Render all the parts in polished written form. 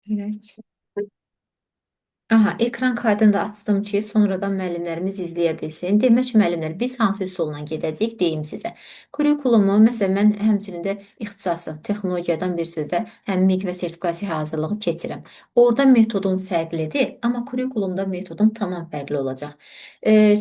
Evet. Aha, ekran kaydını da açdım ki, sonradan müəllimlərimiz izləyə bilsin. Demək ki, müəllimlər, biz hansı üsulla gedəcəyik, deyim sizə. Kurikulumu, məsələn, mən həmçinin də ixtisası, texnologiyadan bir sözdə həm MİQ və sertifikasiya hazırlığı keçirəm. Orada metodum fərqlidir, amma kurikulumda metodum tamam fərqli olacaq.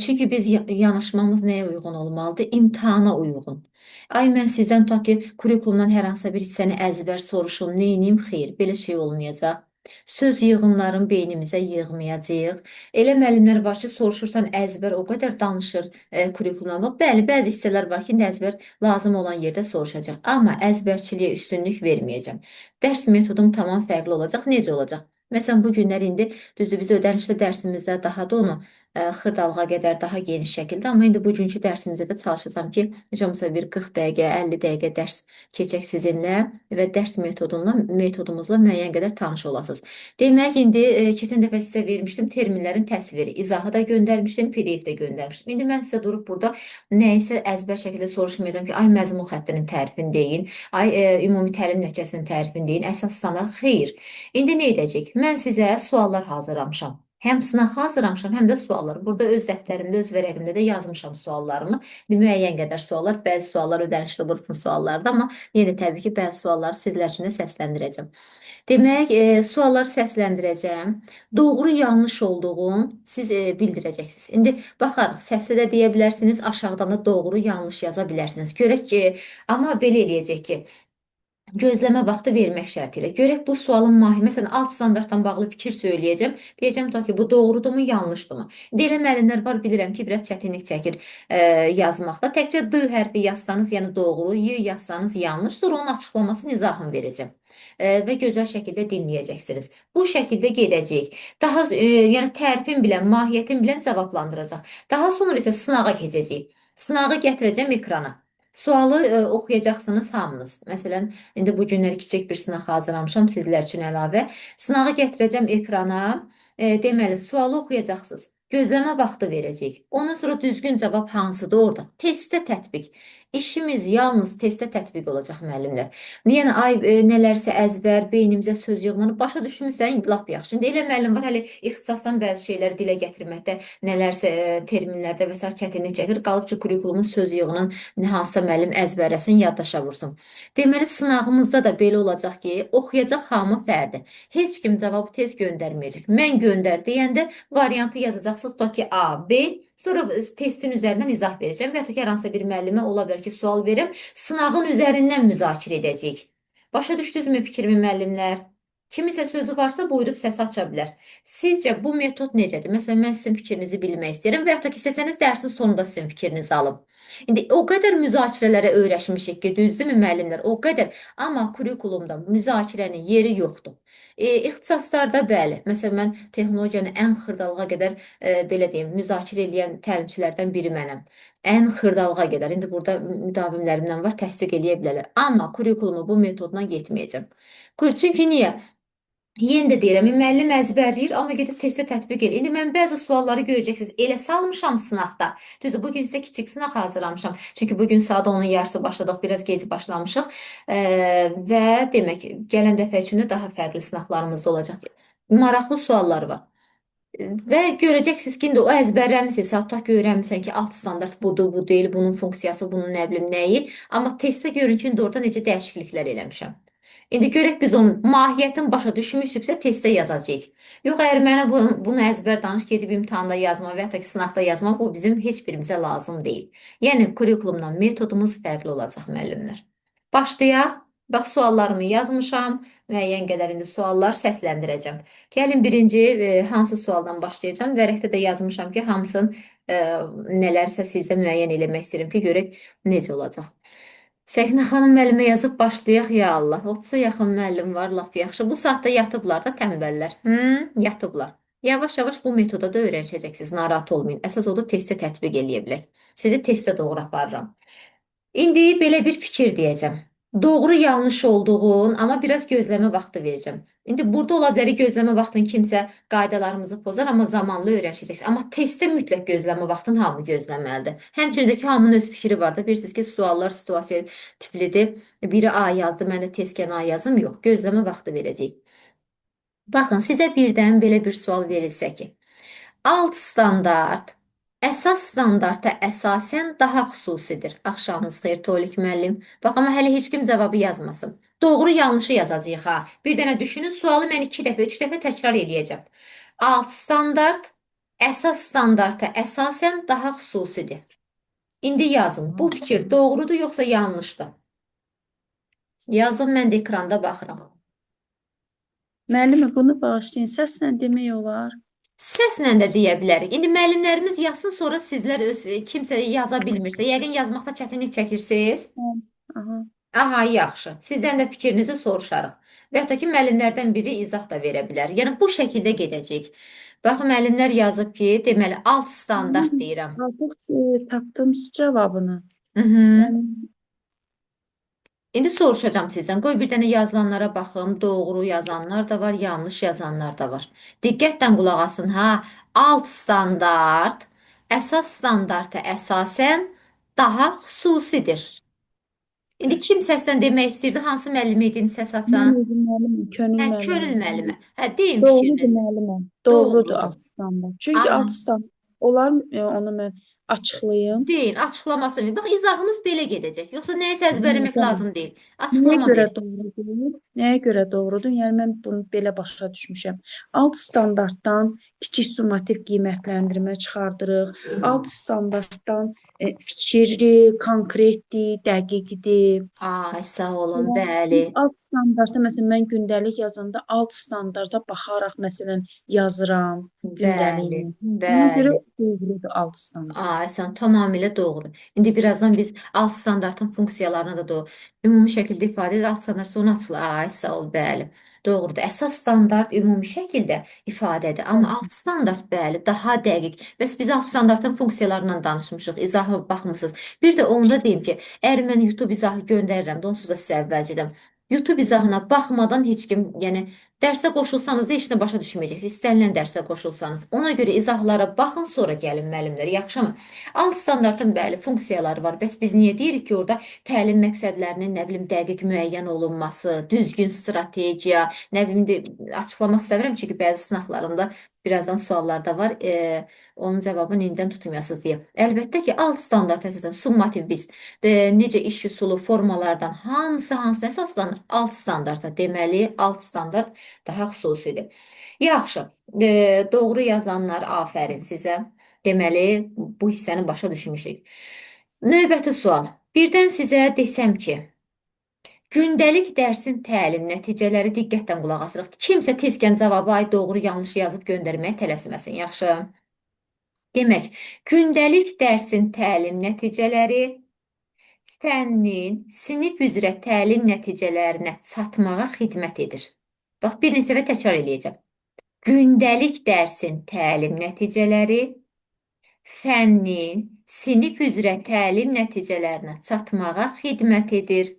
Çünki biz yanaşmamız nəyə uyğun olmalıdır? İmtahana uyğun. Ay, mən sizdən tutaq ki, kurikulumdan hər hansısa bir hissəni əzbər soruşum, neyniyim? Xeyr, belə şey olmayacaq. Söz yığınlarını beynimizə yığmayacağıq. Elə müəllimlər var ki, soruşursan əzbər o qədər danışır kurikuluma. Bəli, bəzi hissələr var ki, indi əzbər lazım olan yerdə soruşacaq. Amma əzbərçiliyə üstünlük verməyəcəm. Dərs metodum tamam fərqli olacaq. Necə olacaq? Məsələn, bu günlər indi düzdür biz ödənişli dərsimizdə daha da onu xırdalığa qədər daha geniş şəkildə, amma indi bugünkü dərsimizdə də çalışacağam ki, heç olmasa bir 40 dəqiqə, 50 dəqiqə dərs keçək sizinlə və dərs metodumuzla müəyyən qədər tanış olasınız. Demək, indi keçən dəfə sizə vermişdim terminlərin təsviri, izahı da göndərmişdim, PDF də göndərmişdim. İndi mən sizə durub burada nəyisə əzbər şəkildə soruşmayacağam ki, ay məzmun xəttinin tərifini deyin, ay ümumi təlim nəticəsinin tərifini deyin, əsas sənəd xeyr. İndi nə edəcək? Mən sizə suallar hazırlamışam. Həm sınaq hazırlamışam, həm də suallar. Burada öz dəftərimdə, öz vərəqimdə də yazmışam suallarımı. Müəyyən qədər suallar, bəzi suallar ödənişli qrupun suallarıdır, amma yenə təbii ki, bəzi sualları sizlər üçün də səsləndirəcəm. Demək, sualları səsləndirəcəm. Doğru, yanlış olduğunu siz bildirəcəksiniz. İndi baxarıq, səslə də deyə bilərsiniz, aşağıdan da doğru, yanlış yaza bilərsiniz. Görək ki, amma belə eləyəcək ki, gözləmə vaxtı vermək şərti ilə. Görək bu sualın mahi, məsələn, alt standartdan bağlı fikir söyləyəcəm. Deyəcəm ta ki, bu doğrudurmu, yanlışdırmı? İndi elə müəllimlər var, bilirəm ki, biraz çətinlik çəkir yazmaqda. Təkcə D hərfi yazsanız, yəni doğru, Y yazsanız yanlış, sonra onun açıqlamasını, izahını verəcəm. Və gözəl şəkildə dinləyəcəksiniz. Bu şəkildə gedəcəyik. Daha, yəni tərifin bilən, mahiyyətin bilən cavablandıracaq. Daha sonra isə sınağa keçəcəyik. Sınağı gətirəcəm ekrana. Sualı oxuyacaqsınız hamınız. Məsələn, indi bu günlər kiçik bir sınaq hazırlamışam sizlər üçün əlavə. Sınağı gətirəcəm ekrana. Deməli, sualı oxuyacaqsınız. Gözləmə vaxtı verəcəyik. Ondan sonra düzgün cavab hansıdır orada? Testdə tətbiq. İşimiz yalnız testdə tətbiq olacaq müəllimlər. Yəni ay nələrsə əzbər, beynimizə söz yığınları başa düşmüsən, lap yaxşı. İndi elə müəllim var, hələ ixtisasdan bəzi şeyləri dilə gətirməkdə nələrsə terminlərdə və s. çətinlik çəkir. Qalıb ki, kurikulumun söz yığının hansısa müəllim əzbərləsin, yaddaşa vursun. Deməli, sınağımızda da belə olacaq ki, oxuyacaq hamı fərdi. Heç kim cavabı tez göndərməyəcək. Mən göndər deyəndə variantı yazacaqsınız, tutaq ki, A, B, sonra testin üzərindən izah verəcəm və ya ki, hər hansısa bir müəllimə ola bilər ki, sual verim, sınağın üzərindən müzakirə edəcəyik. Başa düşdünüzmü fikrimi müəllimlər? Kimisə sözü varsa buyurub səsi aça bilər. Sizcə bu metod necədir? Məsələn, mən sizin fikrinizi bilmək istəyirəm və ya da ki, istəsəniz dərsin sonunda sizin fikrinizi alım. İndi o qədər müzakirələrə öyrəşmişik ki, düzdürmü müəllimlər? O qədər. Amma kurikulumda müzakirənin yeri yoxdur. İxtisaslarda bəli. Məsələn, mən texnologiyanı ən xırdalığa qədər belə deyim, müzakirə edən təlimçilərdən biri mənəm. Ən xırdalığa qədər. İndi burada müdavimlərimdən var, təsdiq eləyə bilərlər. Amma kurikulumu bu metodla getməyəcəm. Çünki niyə? Yenə də deyirəm, müəllim əzbərləyir, amma gedib testdə tətbiq edir. İndi mən bəzi sualları görəcəksiniz. Elə salmışam sınaqda. Düzdür, bu gün sizə kiçik sınaq hazırlamışam. Çünki bu gün saat 10-un yarısı başladıq, biraz gec başlamışıq. Və demək, gələn dəfə üçün də daha fərqli sınaqlarımız olacaq. Maraqlı suallar var. Və görəcəksiniz ki, indi o əzbərləmisiniz, tutaq ki, öyrənmisən ki, alt standart budur, bu deyil, bunun funksiyası, bunun nə bilim nəyi. Amma testdə görün ki, indi orada necə dəyişikliklər eləmişəm. İndi görək biz onun mahiyyətini başa düşmüşüksə testdə yazacağıq. Yox, əgər mənə bunu əzbər danış gedib imtahanda yazma və ya da ki, sınaqda yazma, bu bizim heç birimizə lazım deyil. Yəni kurikulumla metodumuz fərqli olacaq müəllimlər. Başlayaq. Bax, suallarımı yazmışam. Müəyyən qədər indi suallar səsləndirəcəm. Gəlin birinci hansı sualdan başlayacağam? Vərəqdə də yazmışam ki, hamısını nələrsə sizdə müəyyən eləmək istəyirəm ki, görək necə olacaq. Səkinə xanım müəllimə yazıb başlayaq, ya Allah. 30-a yaxın müəllim var, lap yaxşı. Bu saatda yatıblar da tənbəllər. Yatıblar. Yavaş-yavaş bu metoda da öyrənəcəksiniz, narahat olmayın. Əsas odur testdə tətbiq eləyə bilək. Sizi testə doğru aparıram. İndi belə bir fikir deyəcəm. Doğru yanlış olduğun, amma biraz gözləmə vaxtı verəcəm. İndi burada ola bilər gözləmə vaxtını kimsə qaydalarımızı pozar, amma zamanla öyrəşəcəksiniz. Amma testdə mütləq gözləmə vaxtını hamı gözləməlidir. Həmçinin də ki, hamının öz fikri var da. Bilirsiniz ki, suallar situasiya tiplidir. Biri A yazdı, mən də tezkən A yazım. Yox, gözləmə vaxtı verəcəyik. Baxın, sizə birdən belə bir sual verilsə ki, alt standart əsas standarta əsasən daha xüsusidir. Axşamınız xeyir Tolik müəllim. Bax, amma hələ heç kim cavabı yazmasın. Doğru yanlışı yazacağıq ha. Bir dənə düşünün, sualı mən 2 dəfə, 3 dəfə təkrar eləyəcəm. Alt standart əsas standarta əsasən daha xüsusidir. İndi yazın. Bu fikir doğrudur yoxsa yanlışdır? Yazın, mən də ekranda baxıram. Müəllimə, bunu bağışlayın, səslə demək olar. Səslə də deyə bilərik. İndi müəllimlərimiz yazsın, sonra sizlər kimsə yaza bilmirsə, yəqin yazmaqda çətinlik çəkirsiniz. Hə, aha. Aha, yaxşı. Sizdən də fikrinizi soruşarıq. Və ya da ki, müəllimlərdən biri izah da verə bilər. Yəni bu şəkildə gedəcək. Bax, müəllimlər yazıb ki, deməli alt standart deyirəm. Artıq tapdım cavabını. Mhm. Yəni, İndi soruşacağam sizdən. Qoy bir dənə yazılanlara baxım. Doğru yazanlar da var, yanlış yazanlar da var. Diqqətlə qulaq asın ha. Alt standart əsas standarta əsasən daha xüsusidir. İndi kim səslə demək istəyirdi? Hansı müəllim idin səs mən açan? özüm müəlliməm, könül Hə, müəlliməm. könül müəllimə. Hə, deyin Doğrudur fikrinizi. müəlliməm. Doğrudur Doğrudur. alt standart. Çünki Aha. alt standart olar onu mən açıqlayım. Deyin, açıqlaması. Bax, izahımız belə gedəcək. Yoxsa nəyisə Hə, əzbərləmək tamam. lazım deyil. Nəyə Açıqlama görə verin. doğrudur? Nəyə görə doğrudur? Yəni mən bunu belə başa düşmüşəm. Alt standartdan kiçik summativ qiymətləndirmə çıxardırıq. Alt standartdan fikirli, konkretdir, dəqiqdir. Ay, sağ olun, Yəni, bəli. biz alt standarta, məsələn, mən gündəlik yazanda alt standarta baxaraq, məsələn, yazıram Bəli, gündəliyimi. Ona görə bəli. doğrudur alt standart. Ay, sən tamamilə doğru. İndi birazdan biz alt standartın funksiyalarına da ümumi şəkildə ifadə edir. Alt standart sonra açılır. Ay, sağ ol, bəli. Doğrudur. Əsas standart ümumi şəkildə ifadədir. Amma alt standart, bəli, daha dəqiq. Bəs biz alt standartın funksiyalarından danışmışıq. İzahı baxmısınız. Bir də onda deyim ki, əgər mən YouTube izahı göndərirəm, də onsuz da sizə əvvəlcədən. YouTube izahına baxmadan heç kim, yəni dərsə qoşulsanız da heç nə başa düşməyəcəksiniz. İstənilən dərsə qoşulsanız. Ona görə izahlara baxın, sonra gəlin müəllimlər. Yaxşımı? Alt standartın bəli funksiyaları var. Bəs biz niyə deyirik ki, orada təlim məqsədlərinin nə bilim dəqiq müəyyən olunması, düzgün strategiya, nə bilim açıqlamaq istəmirəm çünki bəzi sınaqlarımda birazdan suallarda var. Onun cavabını indidən tutmayasınız deyə. Əlbəttə ki, alt standart əsasən summativ biz necə iş üsulu formalardan hamısı əsaslanır? Alt standarta. Deməli, alt standart daha xüsusidir. Yaxşı, doğru yazanlar afərin sizə. Deməli, bu hissəni başa düşmüşük. Növbəti sual. Birdən sizə desəm ki, gündəlik dərsin təlim nəticələri diqqətlə qulaq asırıq. Kimsə tezkən cavabı ay doğru yanlış yazıb göndərməyə tələsməsin. Yaxşı. Demək, gündəlik dərsin təlim nəticələri fənnin sinif üzrə təlim nəticələrinə çatmağa xidmət edir. Bax, bir neçə dəfə təkrar eləyəcəm. Gündəlik dərsin təlim nəticələri fənnin sinif üzrə təlim nəticələrinə çatmağa xidmət edir.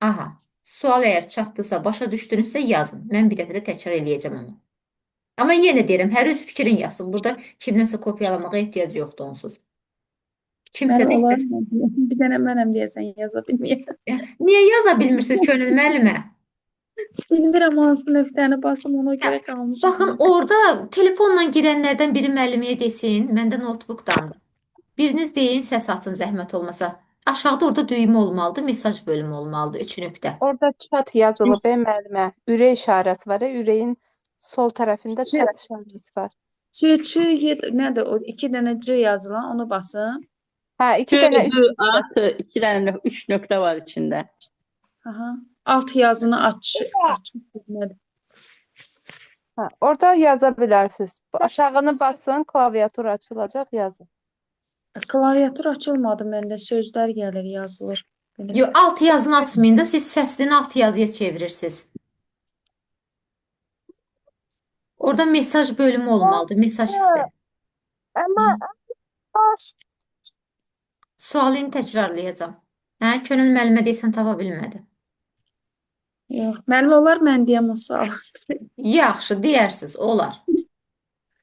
Aha, sual əgər çatdısa, başa düşdünüzsə yazın. Mən bir dəfə də təkrar eləyəcəm onu. Amma yenə deyirəm, hər öz fikrin yazsın. Burada kimdənsə kopyalamağa ehtiyac yoxdur onsuz. Kimsə Müəllim, də olar istəsin. mı? Bir dənə mənəm deyəsən, yaza bilməyəm. Niyə yaza bilmirsiniz könül müəllimə? Bilmirəm hansı nöqtəni basım, ona görə qalmışam. Baxın, orada telefonla girənlərdən biri müəlliməyə desin, məndə notebookdandır. Biriniz deyin, səs açın zəhmət olmasa. Aşağıda orada düymə olmalıdır, mesaj bölümü olmalıdır, 3 nöqtə. Orada chat yazılıb müəllimə. Ürək işarəsi var. Ürəyin sol tərəfində chat işarəsi var. Nədir o? 2 dənə C yazılan, onu basın. Hə, 2 dənə üç Düz nöqtə. artı 2 dənə 3 nöqtə var içində. Aha. Alt yazını aç. Nədir? Hə, orada yaza bilərsiniz. Aşağını basın, klaviatur açılacaq, yazın. Klaviatur açılmadı məndə, sözlər gəlir, yazılır. Belə. Yox, alt yazını açmayın da siz səslini alt yazıya çevirirsiniz. Orada mesaj bölümü olmalıdır, mesaj istə. Amma Sualını təkrarlayacağam. Hə, könül müəllimə deyəsən tapa bilmədi. Yox, müəllim olar mən deyəm o sual. Yaxşı, deyərsiniz, olar.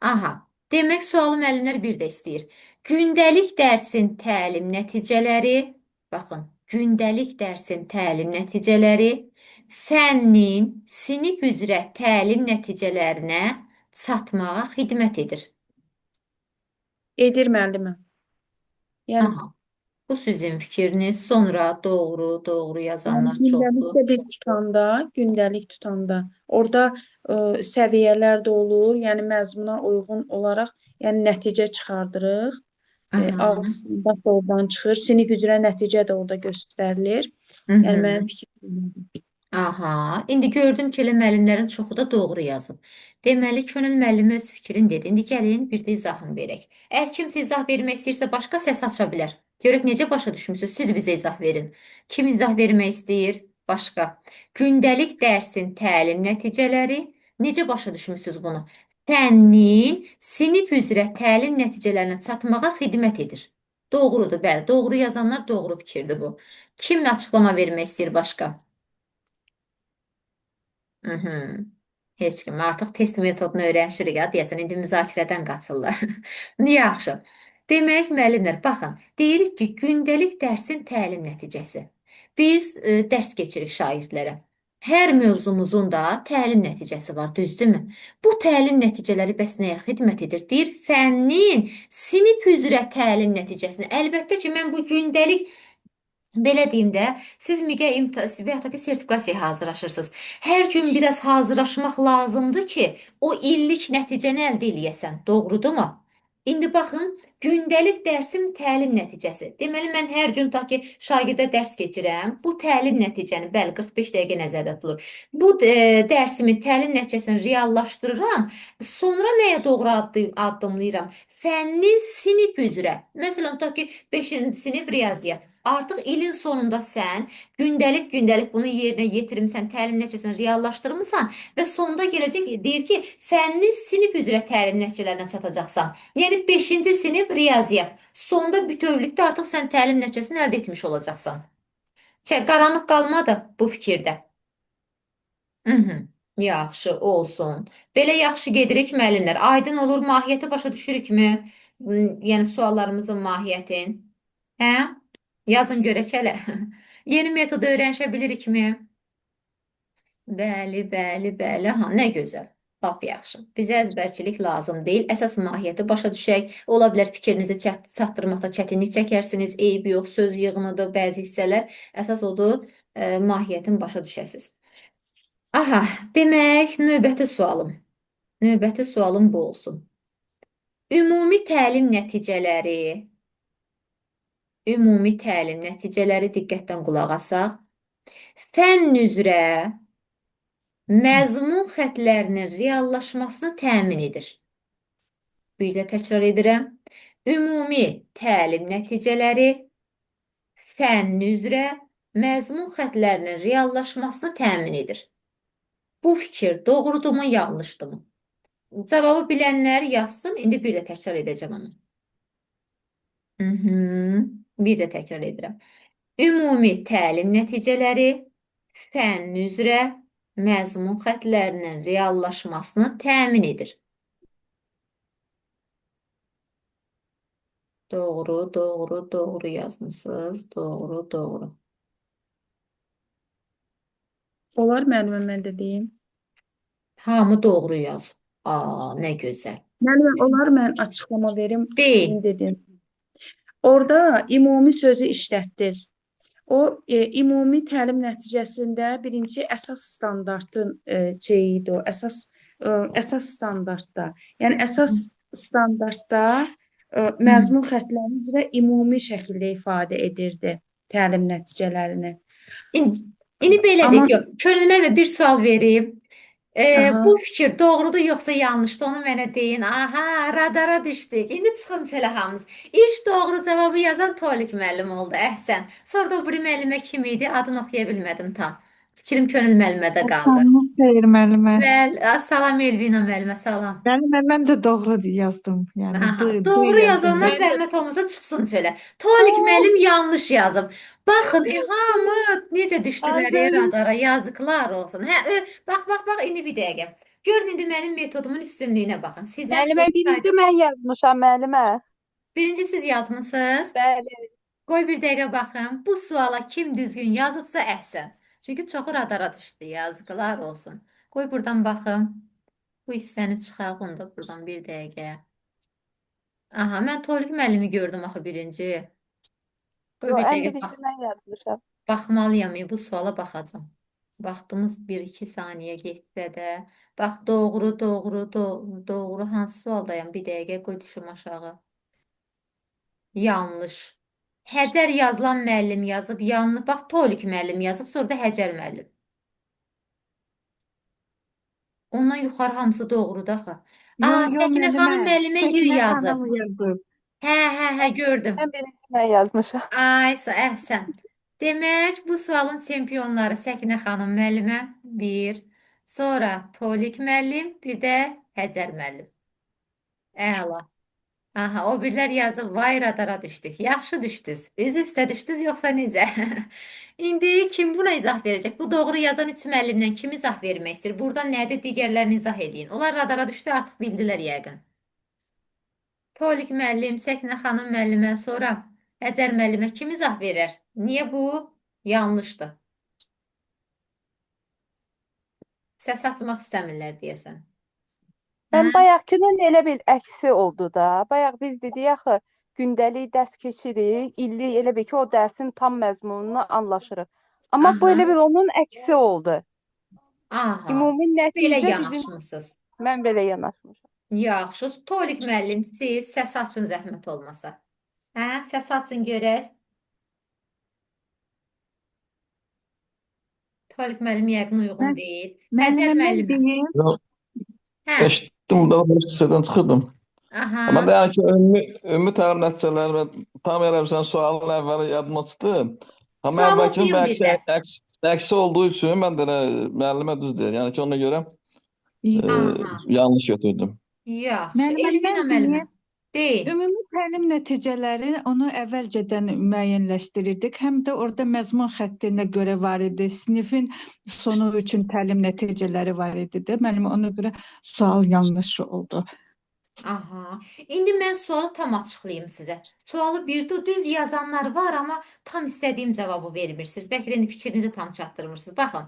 Aha, demək sualı müəllimlər bir də istəyir. Gündəlik dərsin təlim nəticələri, baxın, gündəlik dərsin təlim nəticələri fənnin sinif üzrə təlim nəticələrinə çatmağa xidmət edir. Edir müəllimə. Yəni, Aha, bu sizin fikriniz. Sonra doğru yəni yazanlar gündəlik çoxdur. də biz gündəlik tutanda orada səviyyələr də olur. Yəni məzmuna uyğun olaraq yəni nəticə çıxardırıq. Aha, Alt standart da oradan çıxır. Sinif üzrə nəticə də orada göstərilir. hı Yəni hı. mənim fikrim budur. Aha, indi gördüm ki, elə müəllimlərin çoxu da doğru yazıb. Deməli, Könül müəllimi öz fikrini dedi. İndi gəlin bir də izahını verək. Əgər kimsə izah vermək istəyirsə, başqa səs aça bilər. Görək necə başa düşmüsünüz? Siz bizə izah verin. Kim izah vermək istəyir? Başqa. Gündəlik dərsin təlim nəticələri. Necə başa düşmüsünüz bunu? Fənnin sinif üzrə təlim nəticələrinə çatmağa xidmət edir. Doğrudur, bəli. Doğru yazanlar doğru fikirdir bu. Kim açıqlama vermək istəyir başqa? Mhm. Heç kim. Artıq test metodunu öyrəşirik ya, deyəsən indi müzakirədən qaçırlar. Yaxşı. Demək, müəllimlər, baxın, deyirik ki, gündəlik dərsin təlim nəticəsi. Biz dərs keçirik şagirdlərə. Hər mövzumuzun da təlim nəticəsi var, düzdürmü? Bu təlim nəticələri bəs nəyə xidmət edir? Deyir, fənnin sinif üzrə təlim nəticəsini. Əlbəttə ki, mən bu gündəlik belə deyim də, siz MİQə və yaxud da ki, sertifikasiyaya hazırlaşırsınız. Hər gün biraz hazırlaşmaq lazımdır ki, o illik nəticəni əldə eləyəsən. Doğrudurmu? İndi baxın, gündəlik dərsim təlim nəticəsi. Deməli, mən hər gün ta ki, şagirdə dərs keçirəm. Bu təlim nəticəni, bəli, 45 dəqiqə nəzərdə tutulur. Bu dərsimin təlim nəticəsini reallaşdırıram. Sonra nəyə doğru addımlayıram? Fənni sinif üzrə. Məsələn, ta ki, 5-ci sinif riyaziyyat. Artıq ilin sonunda sən gündəlik bunu yerinə yetirmisən, təlim nəticəsini reallaşdırmısan və sonda gələcək deyir ki, fənni sinif üzrə təlim nəticələrinə çatacaqsan. Yəni 5-ci sinif riyaziyyat. Sonda bütövlükdə artıq sən təlim nəticəsini əldə etmiş olacaqsan. Qaranlıq qalmadı bu fikirdə. Mhm. Yaxşı, olsun. Belə yaxşı gedirik müəllimlər. Aydın olur, mahiyyəti başa düşürükmü? Yəni suallarımızın mahiyyətin. Hə? Yazın görək hələ. Yeni metodu öyrənişə bilirikmi? Bəli. Ha, nə gözəl. Lap yaxşı. Bizə əzbərçilik lazım deyil. Əsas mahiyyəti başa düşək. Ola bilər fikrinizi çatdırmaqda çətinlik çəkərsiniz. Eybi yox, söz yığınıdır, bəzi hissələr. Əsas odur, mahiyyətin başa düşəsiz. Aha, demək, növbəti sualım. Növbəti sualım bu olsun. Ümumi təlim nəticələri diqqətdən qulaq asaq. Fənn üzrə məzmun xətlərinin reallaşmasını təmin edir. Bir də təkrar edirəm. Ümumi təlim nəticələri fənn üzrə məzmun xətlərinin reallaşmasını təmin edir. Bu fikir doğrudurmu, yanlışdırmı? Cavabı bilənlər yazsın. İndi bir də təkrar edəcəm onu. Bir də təkrar edirəm. Ümumi təlim nəticələri fənn üzrə məzmun xətlərinin reallaşmasını təmin edir. Doğru yazmısınız. Doğru. Olar müəllimə mən də deyim. Hamı doğru yazıb. Nə gözəl. Müəllimə, olar mən açıqlama verim Deyin. sizin dediyiniz. Orada ümumi sözü işlətdiniz. O ümumi təlim nəticəsində birinci əsas standartın şeyi idi o, əsas standartda. Yəni əsas standartda məzmun xətləri üzrə ümumi şəkildə ifadə edirdi təlim nəticələrini. İndi belə Amma- deyək, Könül müəllimə bir sual vereyim. Aha. Bu fikir doğrudur yoxsa yanlışdır, onu mənə deyin. Aha, radara düşdük. İndi çıxın çələ hamınız. İlk doğru cavabı yazan Tolik müəllim oldu. Əhsən. Sonra da bu müəllimə kim idi? Adını oxuya bilmədim tam. Fikrim Könül müəllimədə qaldı. Xeyr müəllimə. Salam Elvina müəllimə, salam. Müəllimə, mən də doğru yazdım. Yəni Aha, D doğru yazdım. yazanlar zəhmət olmasa çıxsın çölə. Tolik müəllim yanlış yazıb. Baxın, hamı necə düşdülər radara, yazıqlar olsun. Hə, bax, indi bir dəqiqə. Görün indi mənim metodumun üstünlüyünə baxın. Sizdən Müəllimə, birinci mən yazmışam müəllimə. birinci siz yazmısınız? Bəli. Qoy bir dəqiqə baxın. Bu suala kim düzgün yazıbsa əhsən. Çünki çoxu radara düşdü, yazıqlar olsun. Qoy buradan baxım. Bu hissəni çıxaq onda buradan bir dəqiqə. Aha, mən Tolik müəllimi gördüm axı birinci. Qoy Yo, bir ən dəqiqə birinci mən yazmışam. baxmalıyam, bu suala baxacağam. Vaxtımız 1-2 saniyə getsə də. Bax, doğru hansı sualdayam? Bir dəqiqə qoy düşüm aşağı. Yanlış. Həcər yazılan müəllim yazıb, yanlış. Bax, Tolik müəllim yazıb, sonra da Həcər müəllim. Ondan yuxarı hamısı doğrudur axı. Yo, Aa, yo Səkinə müəllimə. xanım müəllimə Y Səkinə yazıb. xanım yazıb. Hə, gördüm. Ən birinci mən yazmışam. Ay, əhsən. Demək, bu sualın çempionları Səkinə xanım müəllimə 1, sonra Tolik müəllim, bir də Həcər müəllim. Əla. Aha, o birlər yazıb, vay radara düşdük. Yaxşı düşdünüz. Üz üstə düşdünüz, yoxsa necə? İndi kim buna izah verəcək? Bu doğru yazan üç müəllimdən kim izah vermək istəyir? Burada nədir? Digərlərini izah edin. Onlar radara düşdü, artıq bildilər yəqin. Tolik müəllim, Səkinə xanım müəllimə, sonra Həcər müəllimə kim izah verər? Niyə bu yanlışdır? Səs açmaq istəmirlər deyəsən. Mən Hə? bayaqkının elə bil əksi oldu da. Bayaq biz dedik axı gündəlik dərs keçirik, illik elə bil ki, o dərsin tam məzmununa anlaşırıq. Amma bu Aha. elə bil onun əksi oldu. Aha. Ümumi Siz belə nəticə bizim yanaşmısınız. mən belə yanaşmışam. Yaxşı. Tolik müəllim, siz səs açın zəhmət olmasa. Hə, səs açın görək. Tolik müəllim yəqin uyğun Mən- deyil. Həcər Müəllimə mən müəllimə. deyim. Yo, Hə. eşitdim, daha doğrusu şeyden çıxırdım. Aha. Ama da yani ki ümumi təlim nəticələri və tam eləmişsən sualın əvvəli yadıma çıxdı. Amma Sual əvvəlkinin oxuyun bir də. əksi olduğu üçün mən də elə müəllimə düz deyir. Yəni ki ona görə Aha. yanlış götürdüm. Yaxşı. Müəllimə Elvina mən müəllimə. deyim. Deyin. Ümumi təlim nəticələri onu əvvəlcədən müəyyənləşdirirdik. Həm də orada məzmun xəttinə görə var idi. Sinifin sonu üçün təlim nəticələri var idi də. Mənim ona görə sual yanlış oldu. Aha. İndi mən sualı tam açıqlayım sizə. Sualı bir düz yazanlar var, amma tam istədiyim cavabı vermirsiniz. Bəlkə də indi fikrinizi tam çatdırmırsınız. Baxın.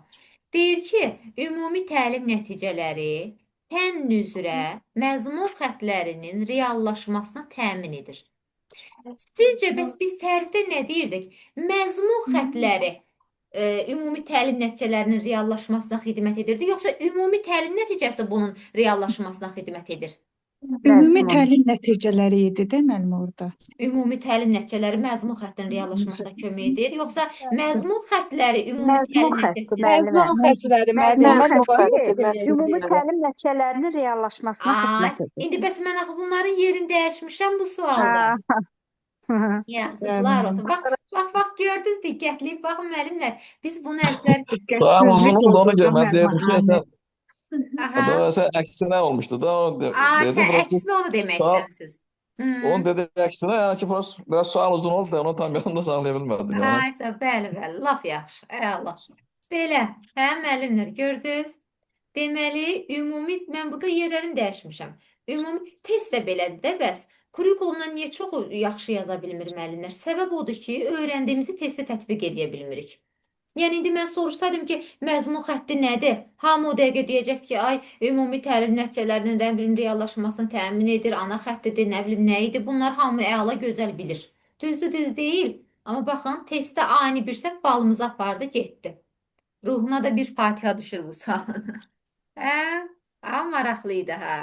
Deyir ki, ümumi təlim nəticələri fənn üzrə məzmun xəttlərinin reallaşmasını təmin edir. Sizcə bəs biz tərifdə nə deyirdik? Məzmun xəttləri ümumi təlim nəticələrinin reallaşmasına xidmət edirdi, yoxsa ümumi təlim nəticəsi bunun reallaşmasına xidmət edir? Ümumi təlim nəticələri idi də mənim orada. Ümumi təlim nəticələri məzmun xəttinin reallaşmasına kömək edir, yoxsa məzmun xəttləri ümumi təlim nəticəsinin Məzmun xəttləri müəllimə Məzmun xətti, ki, məzmun ümumi xətti. təlim nəticələrinin reallaşmasına xidmət edir. İndi bəs mən axı bunların yerini dəyişmişəm bu sualda. Yazıqlar olsun. Bax, gördünüz diqqətli. Baxın müəllimlər, biz bunu əzbər. Sual uzunluğu da ona göre ben dedim ki Aha. o da sen əksine olmuştu da onu Sən dedim. əksinə onu demək Sual- istəmisiniz. Onun dedi əksine yani ki biraz sual uzun oldu da onu tam yanımda saxlayabilmədim yani. Aysə, bəli, lap yaxşı. Əla. Belə, hə müəllimlər gördünüz? Deməli, ümumi mən burada yerlərini dəyişmişəm. Ümumi test də belədir də bəs. Kurikulumdan niyə çox yaxşı yaza bilmir müəllimlər? Səbəb odur ki, öyrəndiyimizi testdə tətbiq edə bilmirik. Yəni indi mən soruşsaydım ki, məzmun xətti nədir? Hamı o dəqiqə deyəcək ki, ay, ümumi təlim nəticələrinin nə bilim reallaşmasını təmin edir, ana xəttidir, nə bilim nə idi. Bunlar hamı əla gözəl bilir. Düzdür, düz deyil. Amma baxın, testdə ani bir səhv balımızı apardı, getdi. Ruhuna da bir Fatiha düşür bu sualın. Hə? Amma maraqlı idi, hə.